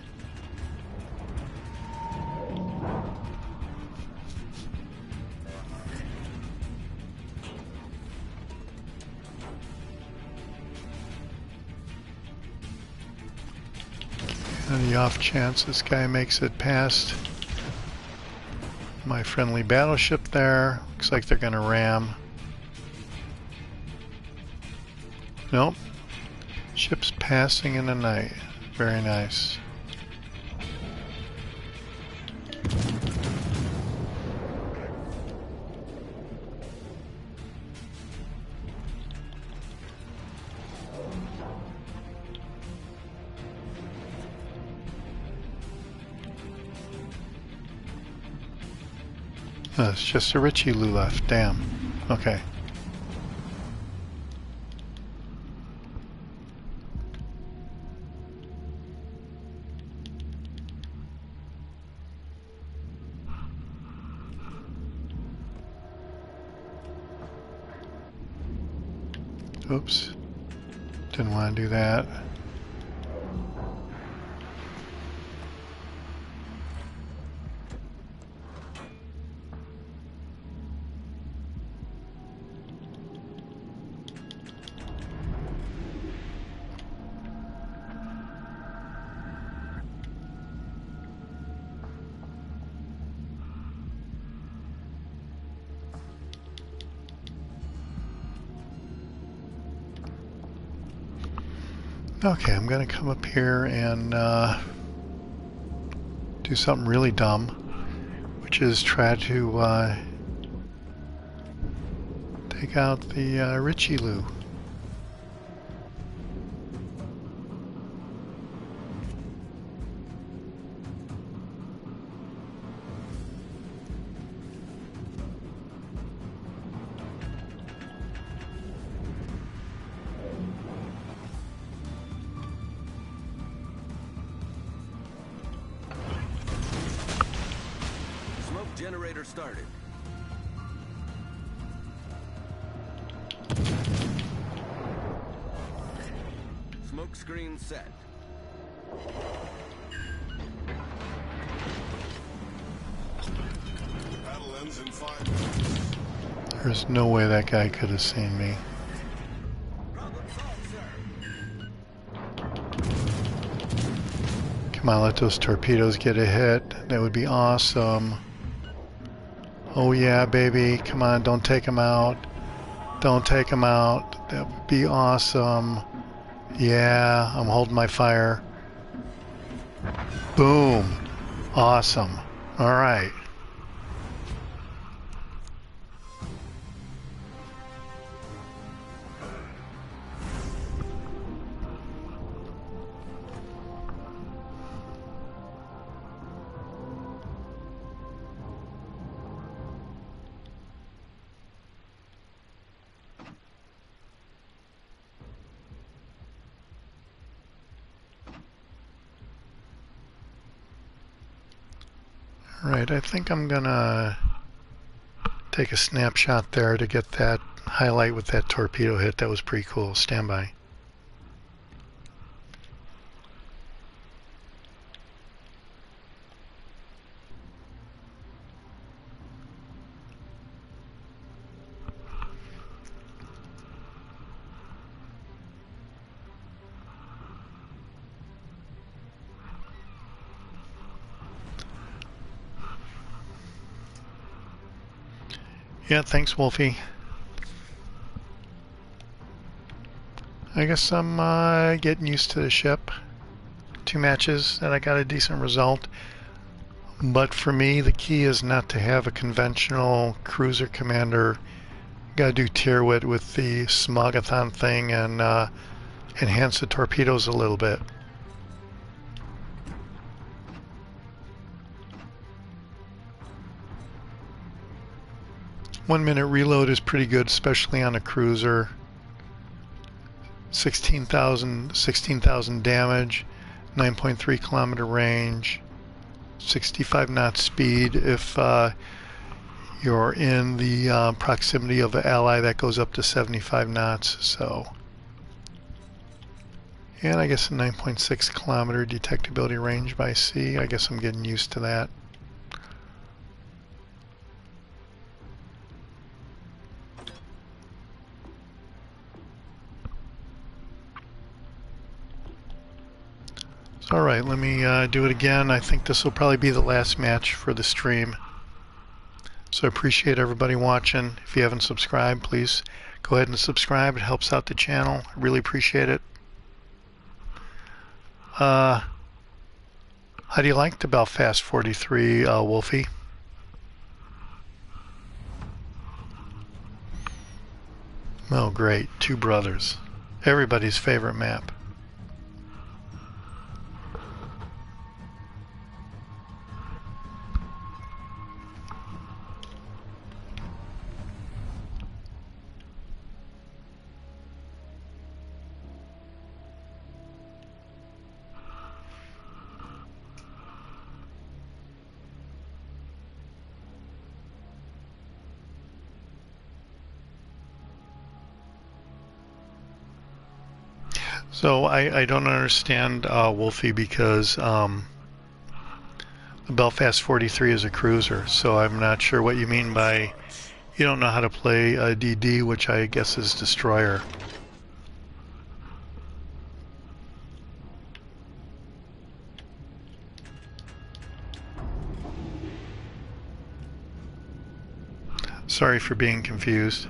On the off chance this guy makes it past my friendly battleship there. Looks like they're gonna ram. Nope. Ship's passing in the night. Very nice. Oh, it's just a Richie Lou left. Damn. Okay. Oops. Didn't want to do that. Okay, I'm gonna come up here and do something really dumb, which is try to take out the Richie Lou. Generator started. Smoke screen set. Battle ends in 5 minutes. There's no way that guy could have seen me. Problem solved, sir. Come on, let those torpedoes get a hit. That would be awesome. Oh yeah, baby. Come on, don't take him out. Don't take him out. That would be awesome. Yeah, I'm holding my fire. Boom. Awesome. All right. Right, I think I'm gonna take a snapshot there to get that highlight with that torpedo hit. That was pretty cool. Stand by. Yeah, thanks, Wolfie. I guess I'm getting used to the ship. 2 matches and I got a decent result. But for me, the key is not to have a conventional cruiser commander. Got to do tier wit with the Smogathon thing and enhance the torpedoes a little bit. One-minute reload is pretty good, especially on a cruiser. 16,000 damage, 9.3 kilometer range, 65 knot speed. If you're in the proximity of an ally, that goes up to 75 knots. So, and I guess a 9.6 kilometer detectability range by sea. I guess I'm getting used to that. So, all right, let me do it again. I think this will probably be the last match for the stream. So I appreciate everybody watching. If you haven't subscribed, please go ahead and subscribe. It helps out the channel. I really appreciate it. How do you like the Belfast 43, Wolfie? Oh, great. 2 brothers. Everybody's favorite map. So I don't understand Wolfie because the Belfast 43 is a cruiser, so I'm not sure what you mean by you don't know how to play a DD, which I guess is destroyer. Sorry for being confused.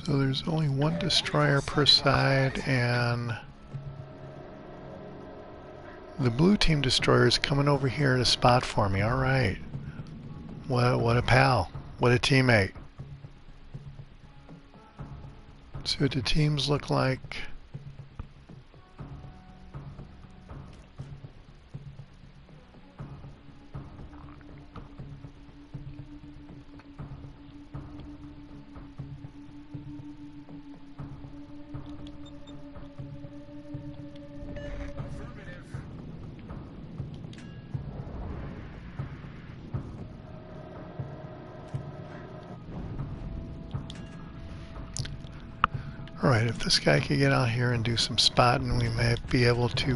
So there's only 1 destroyer per side, and the blue team destroyer is coming over here to spot for me. All right. What a pal. What a teammate. Let's see what the teams look like. Alright, if this guy could get out here and do some spotting, we may be able to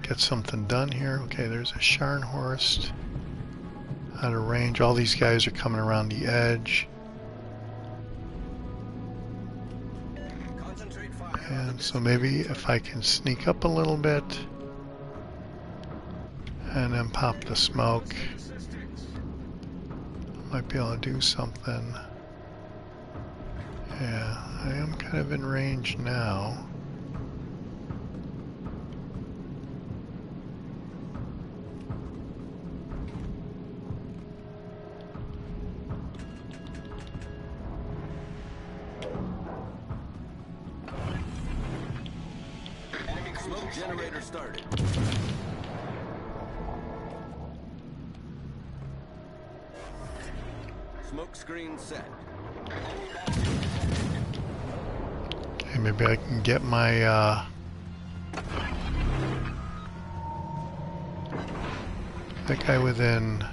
get something done here. Okay, there's a Scharnhorst out of range. All these guys are coming around the edge. And so maybe if I can sneak up a little bit. and then pop the smoke. Might be able to do something. Yeah, I am kind of in range now. Smoke generator started. Smoke screen set. Okay, maybe I can get my that guy within.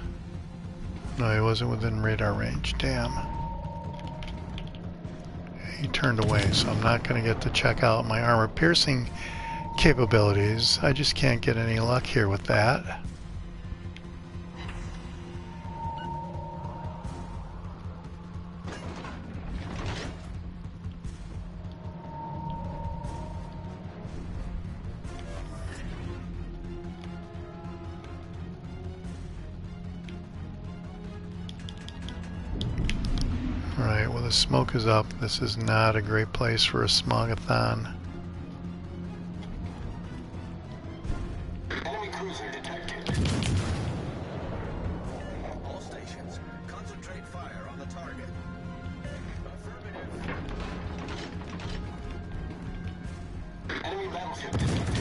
No, he wasn't within radar range. Damn. He turned away, so I'm not going to get to check out my armor piercing capabilities. I just can't get any luck here with that. Alright, well the smoke is up. This is not a great place for a Smogathon. Enemy cruiser detected. All stations, concentrate fire on the target. Affirmative. Enemy battleship detected.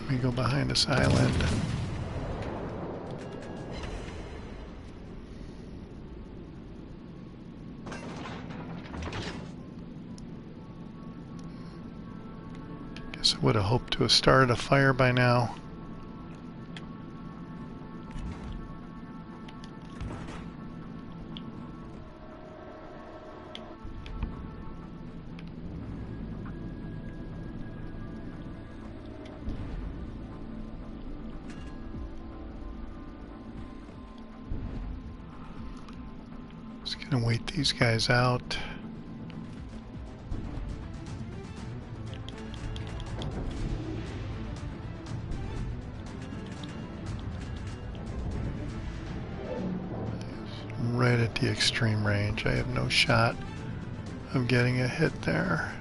Let me go behind this island. Guess I would have hoped to have started a fire by now. Just gonna wait these guys out. Right at the extreme range. I have no shot of getting a hit there.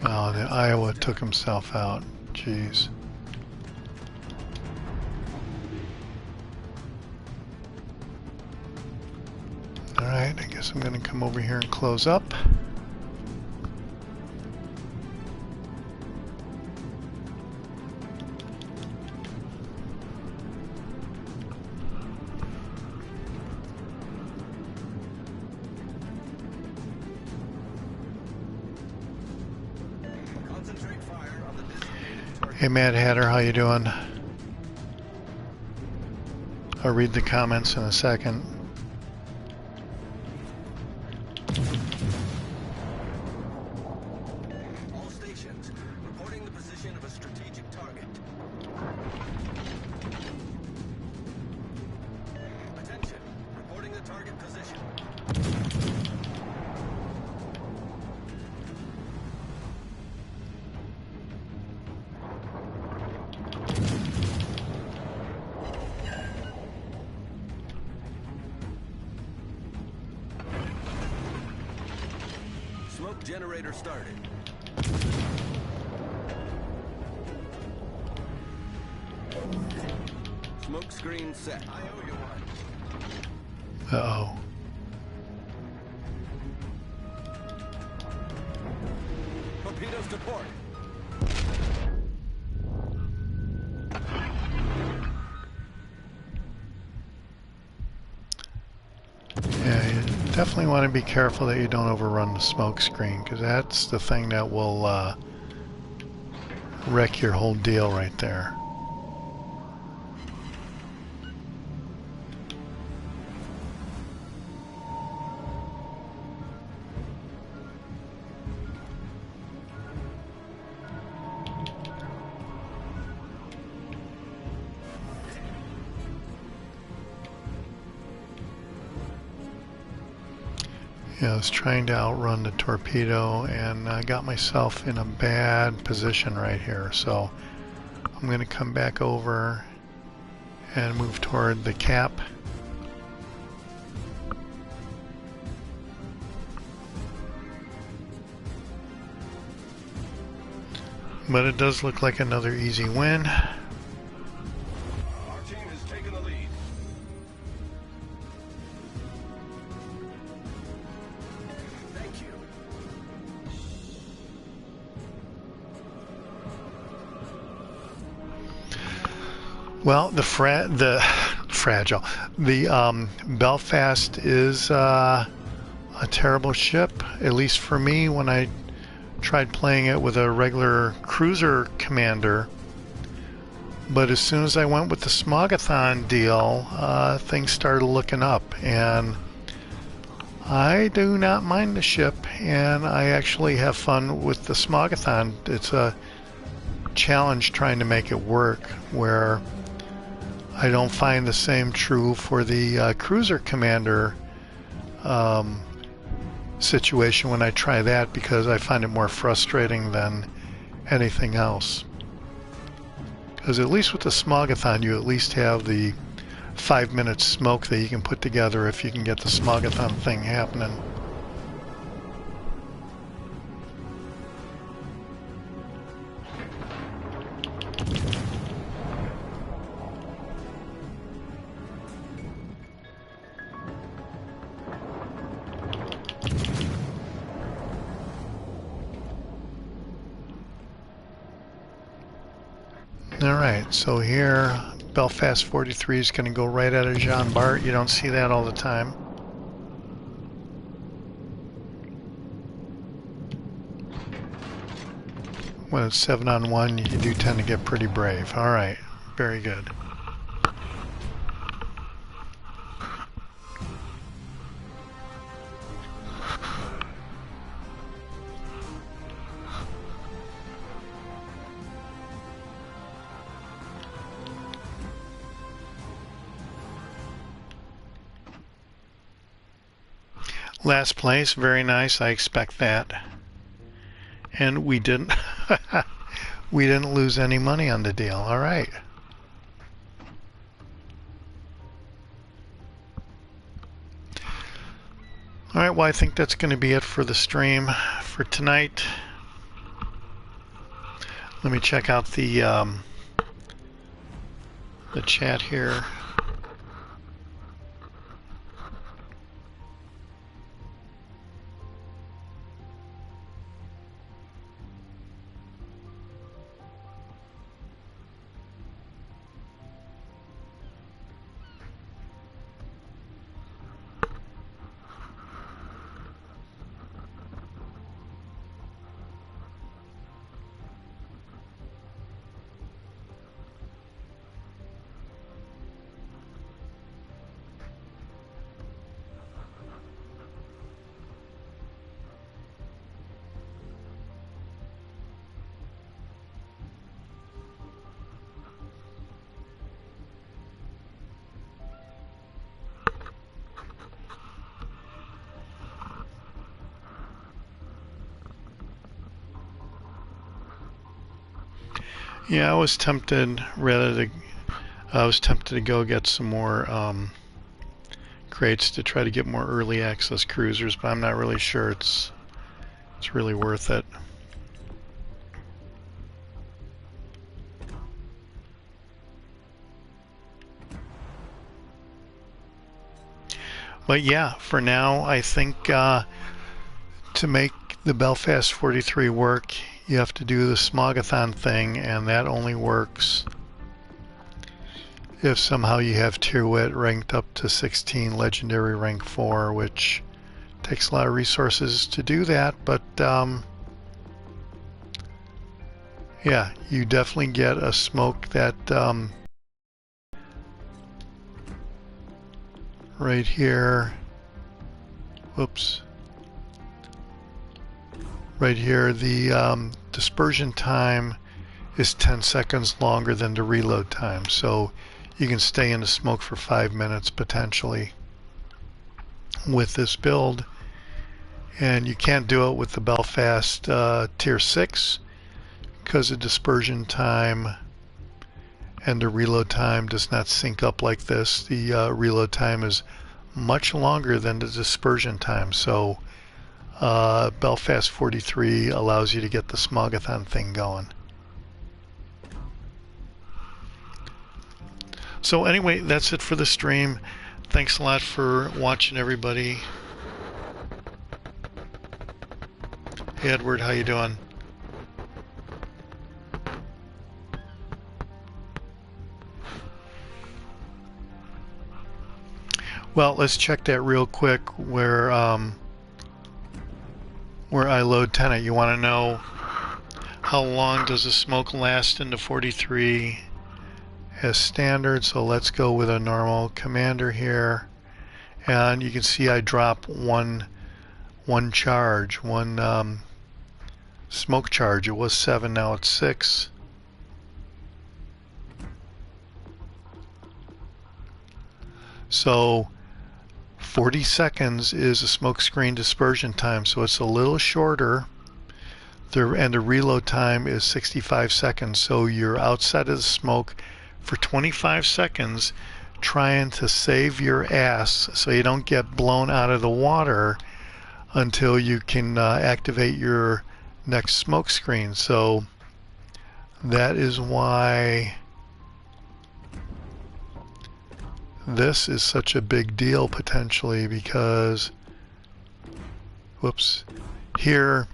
Oh, the Iowa took himself out. Jeez. Alright, I guess I'm going to come over here and close up. Concentrate fire on the designated target. Hey Mad Hatter, how you doing? I'll read the comments in a second. All stations, reporting the position of a strategic target. Attention, reporting the target position. Smoke generator started. Smoke screen set. I owe you one. Uh-oh. Torpedoes to port. definitely want to be careful that you don't overrun the smoke screen, because that's the thing that will wreck your whole deal right there. Yeah, I was trying to outrun the torpedo and I got myself in a bad position right here. So I'm going to come back over and move toward the cap. But it does look like another easy win. Our team has taken the lead. Thank you. Well, the Belfast is a terrible ship, at least for me when I tried playing it with a regular cruiser commander. But as soon as I went with the Smogathon deal, things started looking up, and I do not mind the ship, and I actually have fun with the Smogathon. It's a challenge trying to make it work, where I don't find the same true for the cruiser commander situation when I try that, because I find it more frustrating than anything else. Because at least with the Smogathon, you at least have the 5-minute smoke that you can put together if you can get the Smogathon thing happening. Alright, so here Belfast 43 is going to go right out of Jean Bart. You don't see that all the time. When it's 7-on-1, you do tend to get pretty brave. Alright, very good. Last place, very nice. I expect that. And we didn't we didn't lose any money on the deal. All right. All right, well, I think that's going to be it for the stream for tonight. Let me check out the chat here. Yeah, I was tempted to go get some more crates to try to get more early access cruisers, but I'm not really sure it's really worth it. But yeah, for now, I think to make the Belfast 43 work, you have to do the Smogathon thing, and that only works if somehow you have Tier Wit ranked up to 16, Legendary rank 4, which Takes a lot of resources to do that, but yeah, you definitely get a smoke that right here, whoops, right here, the dispersion time is 10 seconds longer than the reload time, so you can stay in the smoke for 5 minutes potentially with this build. And you can't do it with the Belfast Tier 6 because the dispersion time and the reload time does not sync up like this. The reload time is much longer than the dispersion time, so Belfast 43 allows you to get the Smogathon thing going. So anyway, that's it for the stream. Thanks a lot for watching, everybody. Hey Edward, how you doing? Well, let's check that real quick where I load tenant. You want to know how long does the smoke last into 43 as standard, so let's go with a normal commander here, and you can see I drop one charge, one smoke charge. It was 7, now it's 6. So 40 seconds is a smoke screen dispersion time, so it's a little shorter. And the reload time is 65 seconds, so you're outside of the smoke for 25 seconds trying to save your ass so you don't get blown out of the water until you can activate your next smoke screen. So that is why this is such a big deal potentially, because whoops, here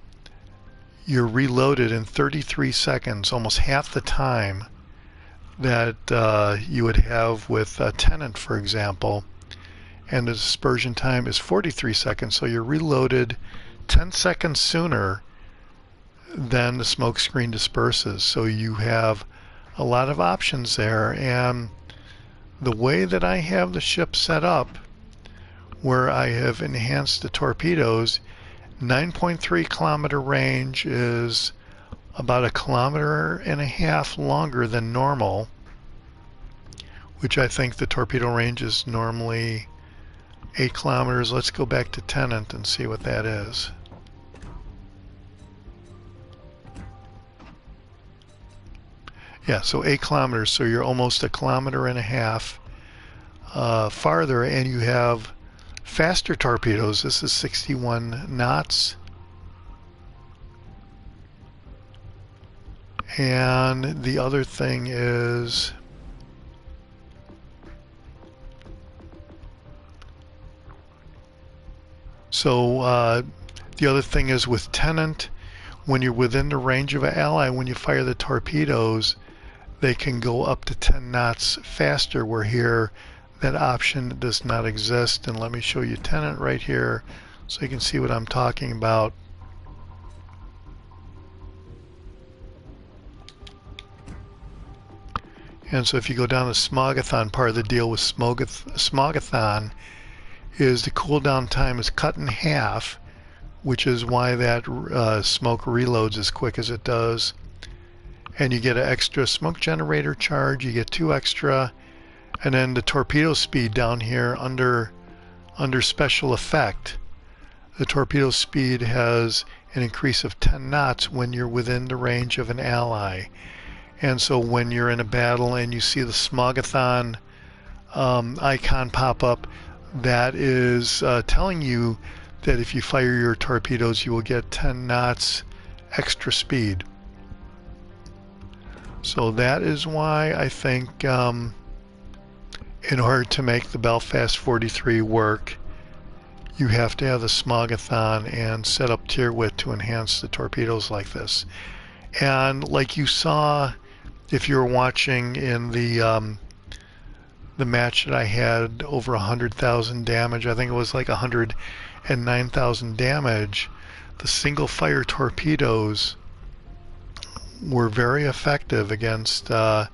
you're reloaded in 33 seconds, almost half the time that you would have with a tenant, for example, and the dispersion time is 43 seconds, so you're reloaded 10 seconds sooner than the smoke screen disperses. So you have a lot of options there, and the way that I have the ship set up, where I have enhanced the torpedoes, 9.3 kilometer range is about 1.5 kilometers longer than normal, which I think the torpedo range is normally 8 kilometers. Let's go back to tenant and see what that is. Yeah, so 8 kilometers, so you're almost 1.5 kilometers farther, and you have faster torpedoes. This is 61 knots. And the other thing is the other thing is with tenant, when you're within the range of an ally, when you fire the torpedoes, they can go up to 10 knots faster, where here that option does not exist. And let me show you tenant right here so you can see what I'm talking about. And so if you go down the Smogathon, part of the deal with Smogathon is the cooldown time is cut in half, which is why that smoke reloads as quick as it does. And you get an extra smoke generator charge, you get 2 extra, and then the torpedo speed down here under special effect. The torpedo speed has an increase of 10 knots when you're within the range of an ally. And so when you're in a battle and you see the Smogathon icon pop up, that is telling you that if you fire your torpedoes, you will get 10 knots extra speed. So that is why I think in order to make the Belfast 43 work, you have to have the Smogathon and set up tier width to enhance the torpedoes like this. And like you saw if you were watching in the the match that I had over 100,000 damage. I think it was like 109,000 damage. The single fire torpedoes were very effective against the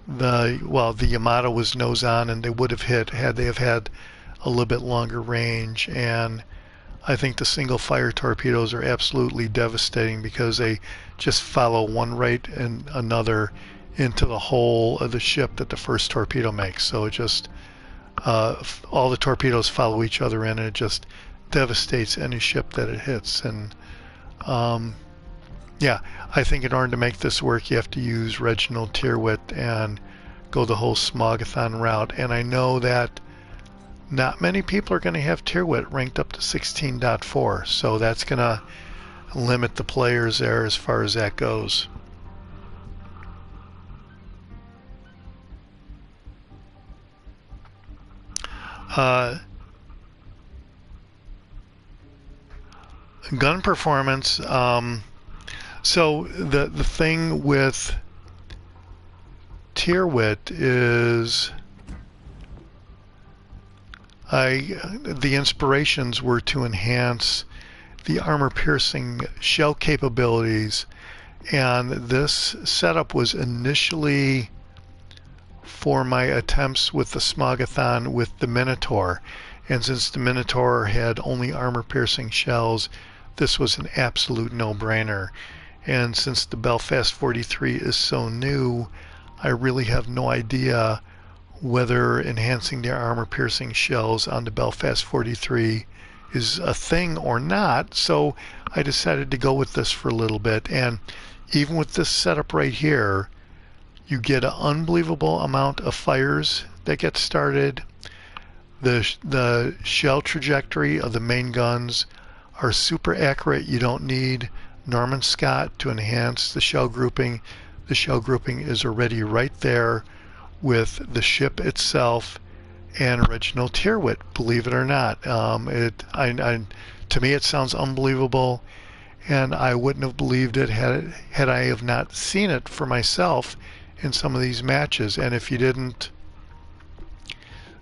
Yamato was nose on, and they would have hit had they have had a little bit longer range. And I think the single fire torpedoes are absolutely devastating because they just follow one right and another into the hull of the ship that the first torpedo makes. So it just all the torpedoes follow each other in, and it just devastates any ship that it hits. And yeah, I think in order to make this work, you have to use Reginald Tyrwhitt and go the whole Smogathon route. And I know that not many people are going to have Tyrwhitt ranked up to 16.4, so that's going to limit the players there as far as that goes. Gun performance. So the thing with Tyrwhitt is the inspirations were to enhance the armor-piercing shell capabilities, and this setup was initially for my attempts with the Smogathon with the Minotaur. And since the Minotaur had only armor-piercing shells, this was an absolute no-brainer. And since the Belfast 43 is so new, I really have no idea whether enhancing the armor-piercing shells on the Belfast 43 is a thing or not. So I decided to go with this for a little bit. And even with this setup right here, you get an unbelievable amount of fires that get started. The shell trajectory of the main guns are super accurate. You don't need Norman Scott to enhance the shell grouping. The shell grouping is already right there with the ship itself and Reginald Tyrwhitt, believe it or not. To me it sounds unbelievable, and I wouldn't have believed it had I have not seen it for myself in some of these matches. And if you didn't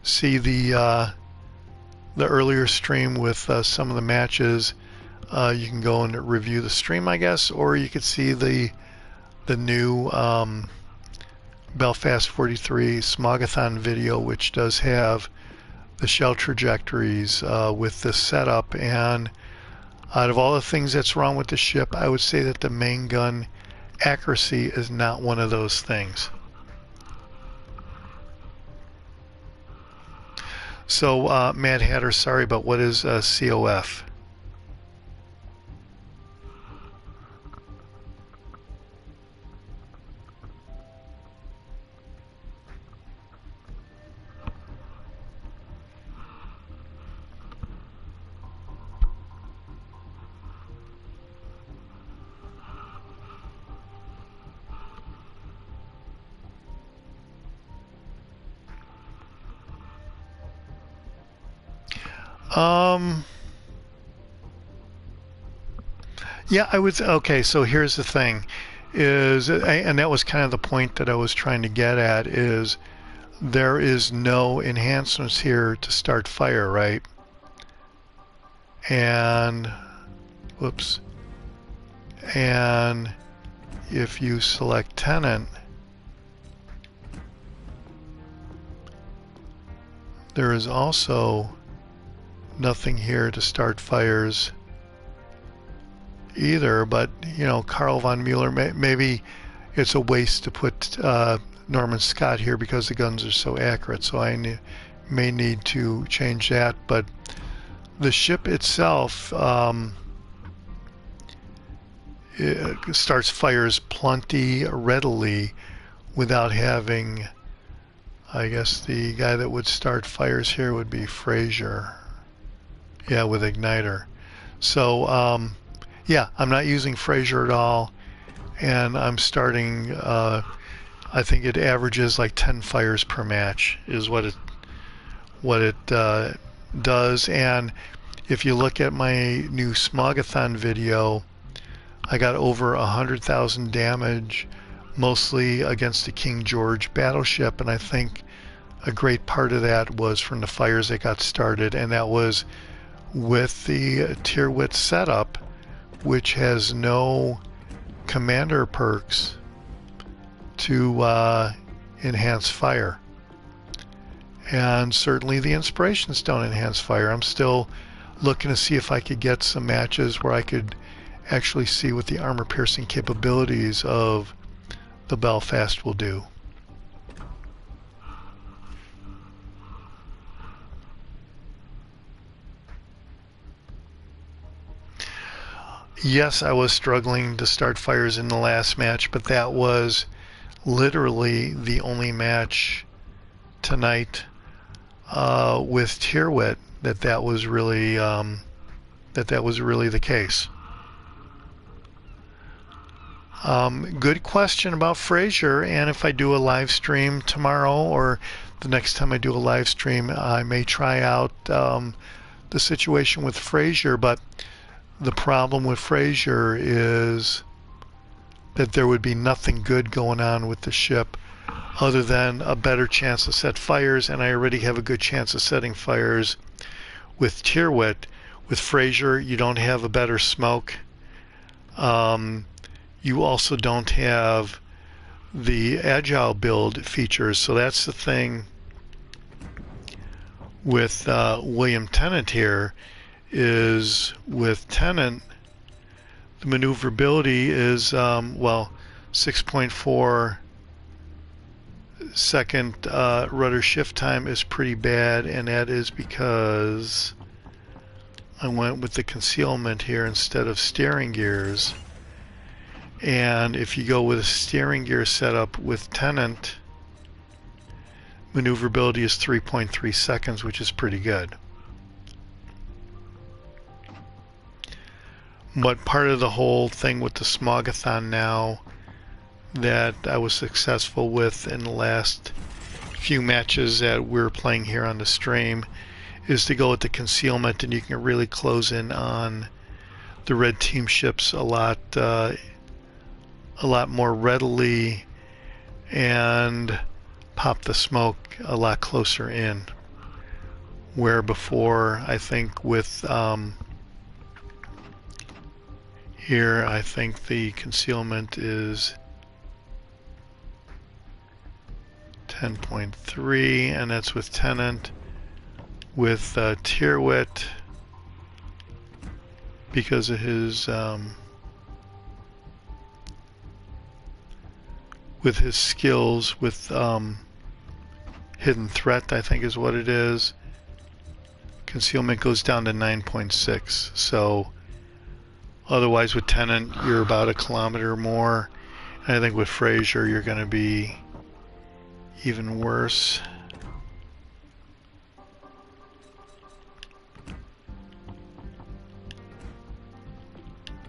see the earlier stream with some of the matches, you can go and review the stream, I guess, or you could see the new Belfast 43 Smogathon video, which does have the shell trajectories with this setup. And out of all the things that's wrong with the ship, I would say that the main gun accuracy is not one of those things. So Mad Hatter, sorry, but what is COF? Yeah, I would. Okay, so here's the thing, and that was kind of the point that I was trying to get at, is there is no enhancements here to start fire, right? And, whoops. And if you select Tenant, there is also nothing here to start fires either. But you know, Carl von Mueller, maybe it's a waste to put Norman Scott here because the guns are so accurate, so I may need to change that. But the ship itself it starts fires plenty readily without having, I guess the guy that would start fires here would be Fraser. Yeah, with Igniter. So yeah, I'm not using Fraser at all, and I'm starting, I think it averages like 10 fires per match is what it does. And if you look at my new Smogathon video, I got over 100,000 damage, mostly against the King George battleship, and I think a great part of that was from the fires that got started, and that was with the tier wit setup, which has no commander perks to enhance fire. And certainly the inspirations don't enhance fire. I'm still looking to see if I could get some matches where I could actually see what the armor piercing capabilities of the Belfast will do. Yes, I was struggling to start fires in the last match, but that was literally the only match tonight with Tierwit that was really the case. Good question about Frazier, and if I do a live stream tomorrow or the next time I do a live stream, I may try out the situation with Frazier, but the problem with Frazier is that there would be nothing good going on with the ship other than a better chance to set fires, and I already have a good chance of setting fires with Tierwit. With Frazier, you don't have a better smoke. You also don't have the agile build features, so that's the thing with William Tennant here, is with Tennant, the maneuverability is, well, 6.4 second rudder shift time is pretty bad, and that is because I went with the concealment here instead of steering gears. And if you go with a steering gear setup with Tennant, maneuverability is 3.3 seconds, which is pretty good. But part of the whole thing with the Smogathon now that I was successful with in the last few matches that we're playing here on the stream is to go with the concealment, and you can really close in on the red team ships a lot more readily and pop the smoke a lot closer in, where before I think with here I think the concealment is 10.3, and that's with Tennant. With Tierwit, because of his with his skills with hidden threat, I think is what it is, concealment goes down to 9.6. So otherwise with Tennant you're about a kilometer more, and I think with Frazier you're going to be even worse.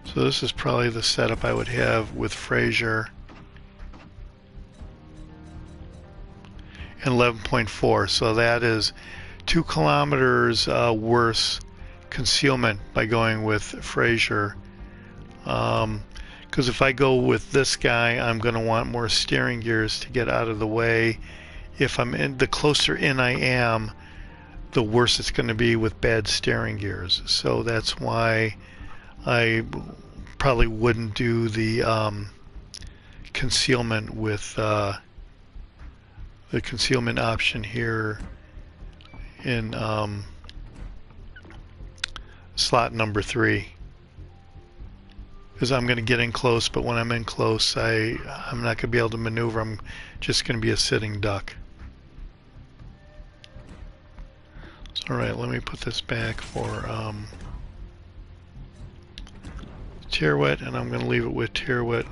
So this is probably the setup I would have with Frazier. And 11.4, so that is 2 kilometers worse concealment by going with Frazier. Because if I go with this guy, I'm going to want more steering gears to get out of the way. If I'm in, the closer in I am, the worse it's going to be with bad steering gears. So that's why I probably wouldn't do the concealment with the concealment option here in slot number 3, because I'm going to get in close, but when I'm in close I'm not going to be able to maneuver. I'm just going to be a sitting duck. So, alright, let me put this back for Tierwit, and I'm going to leave it with Tierwit.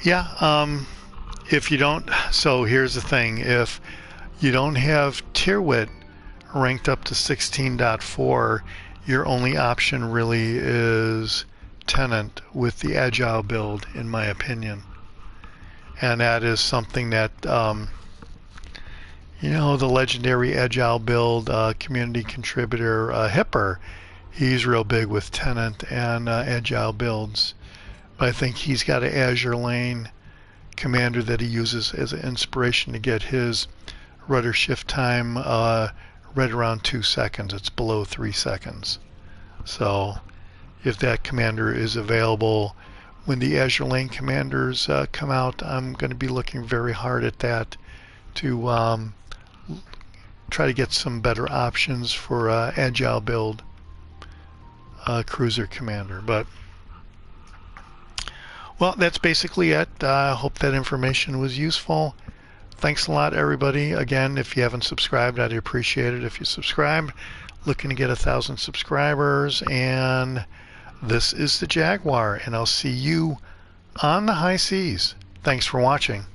Yeah, if you don't, so here's the thing, if you don't have Tierwit ranked up to 16.4, your only option really is Tennant with the agile build, in my opinion. and that is something that you know, the legendary Agile build community contributor Hipper, he's real big with Tenant and Agile builds. But I think he's got an Azure Lane commander that he uses as an inspiration to get his rudder shift time right around 2 seconds. It's below 3 seconds. So if that commander is available when the Azure Lane commanders come out, I'm going to be looking very hard at that to try to get some better options for Agile build cruiser commander. But well, that's basically it. I hope that information was useful. Thanks a lot, everybody. Again, if you haven't subscribed, I'd appreciate it if you subscribe. Looking to get 1,000 subscribers, and this is the Jaguar, and I'll see you on the high seas. Thanks for watching.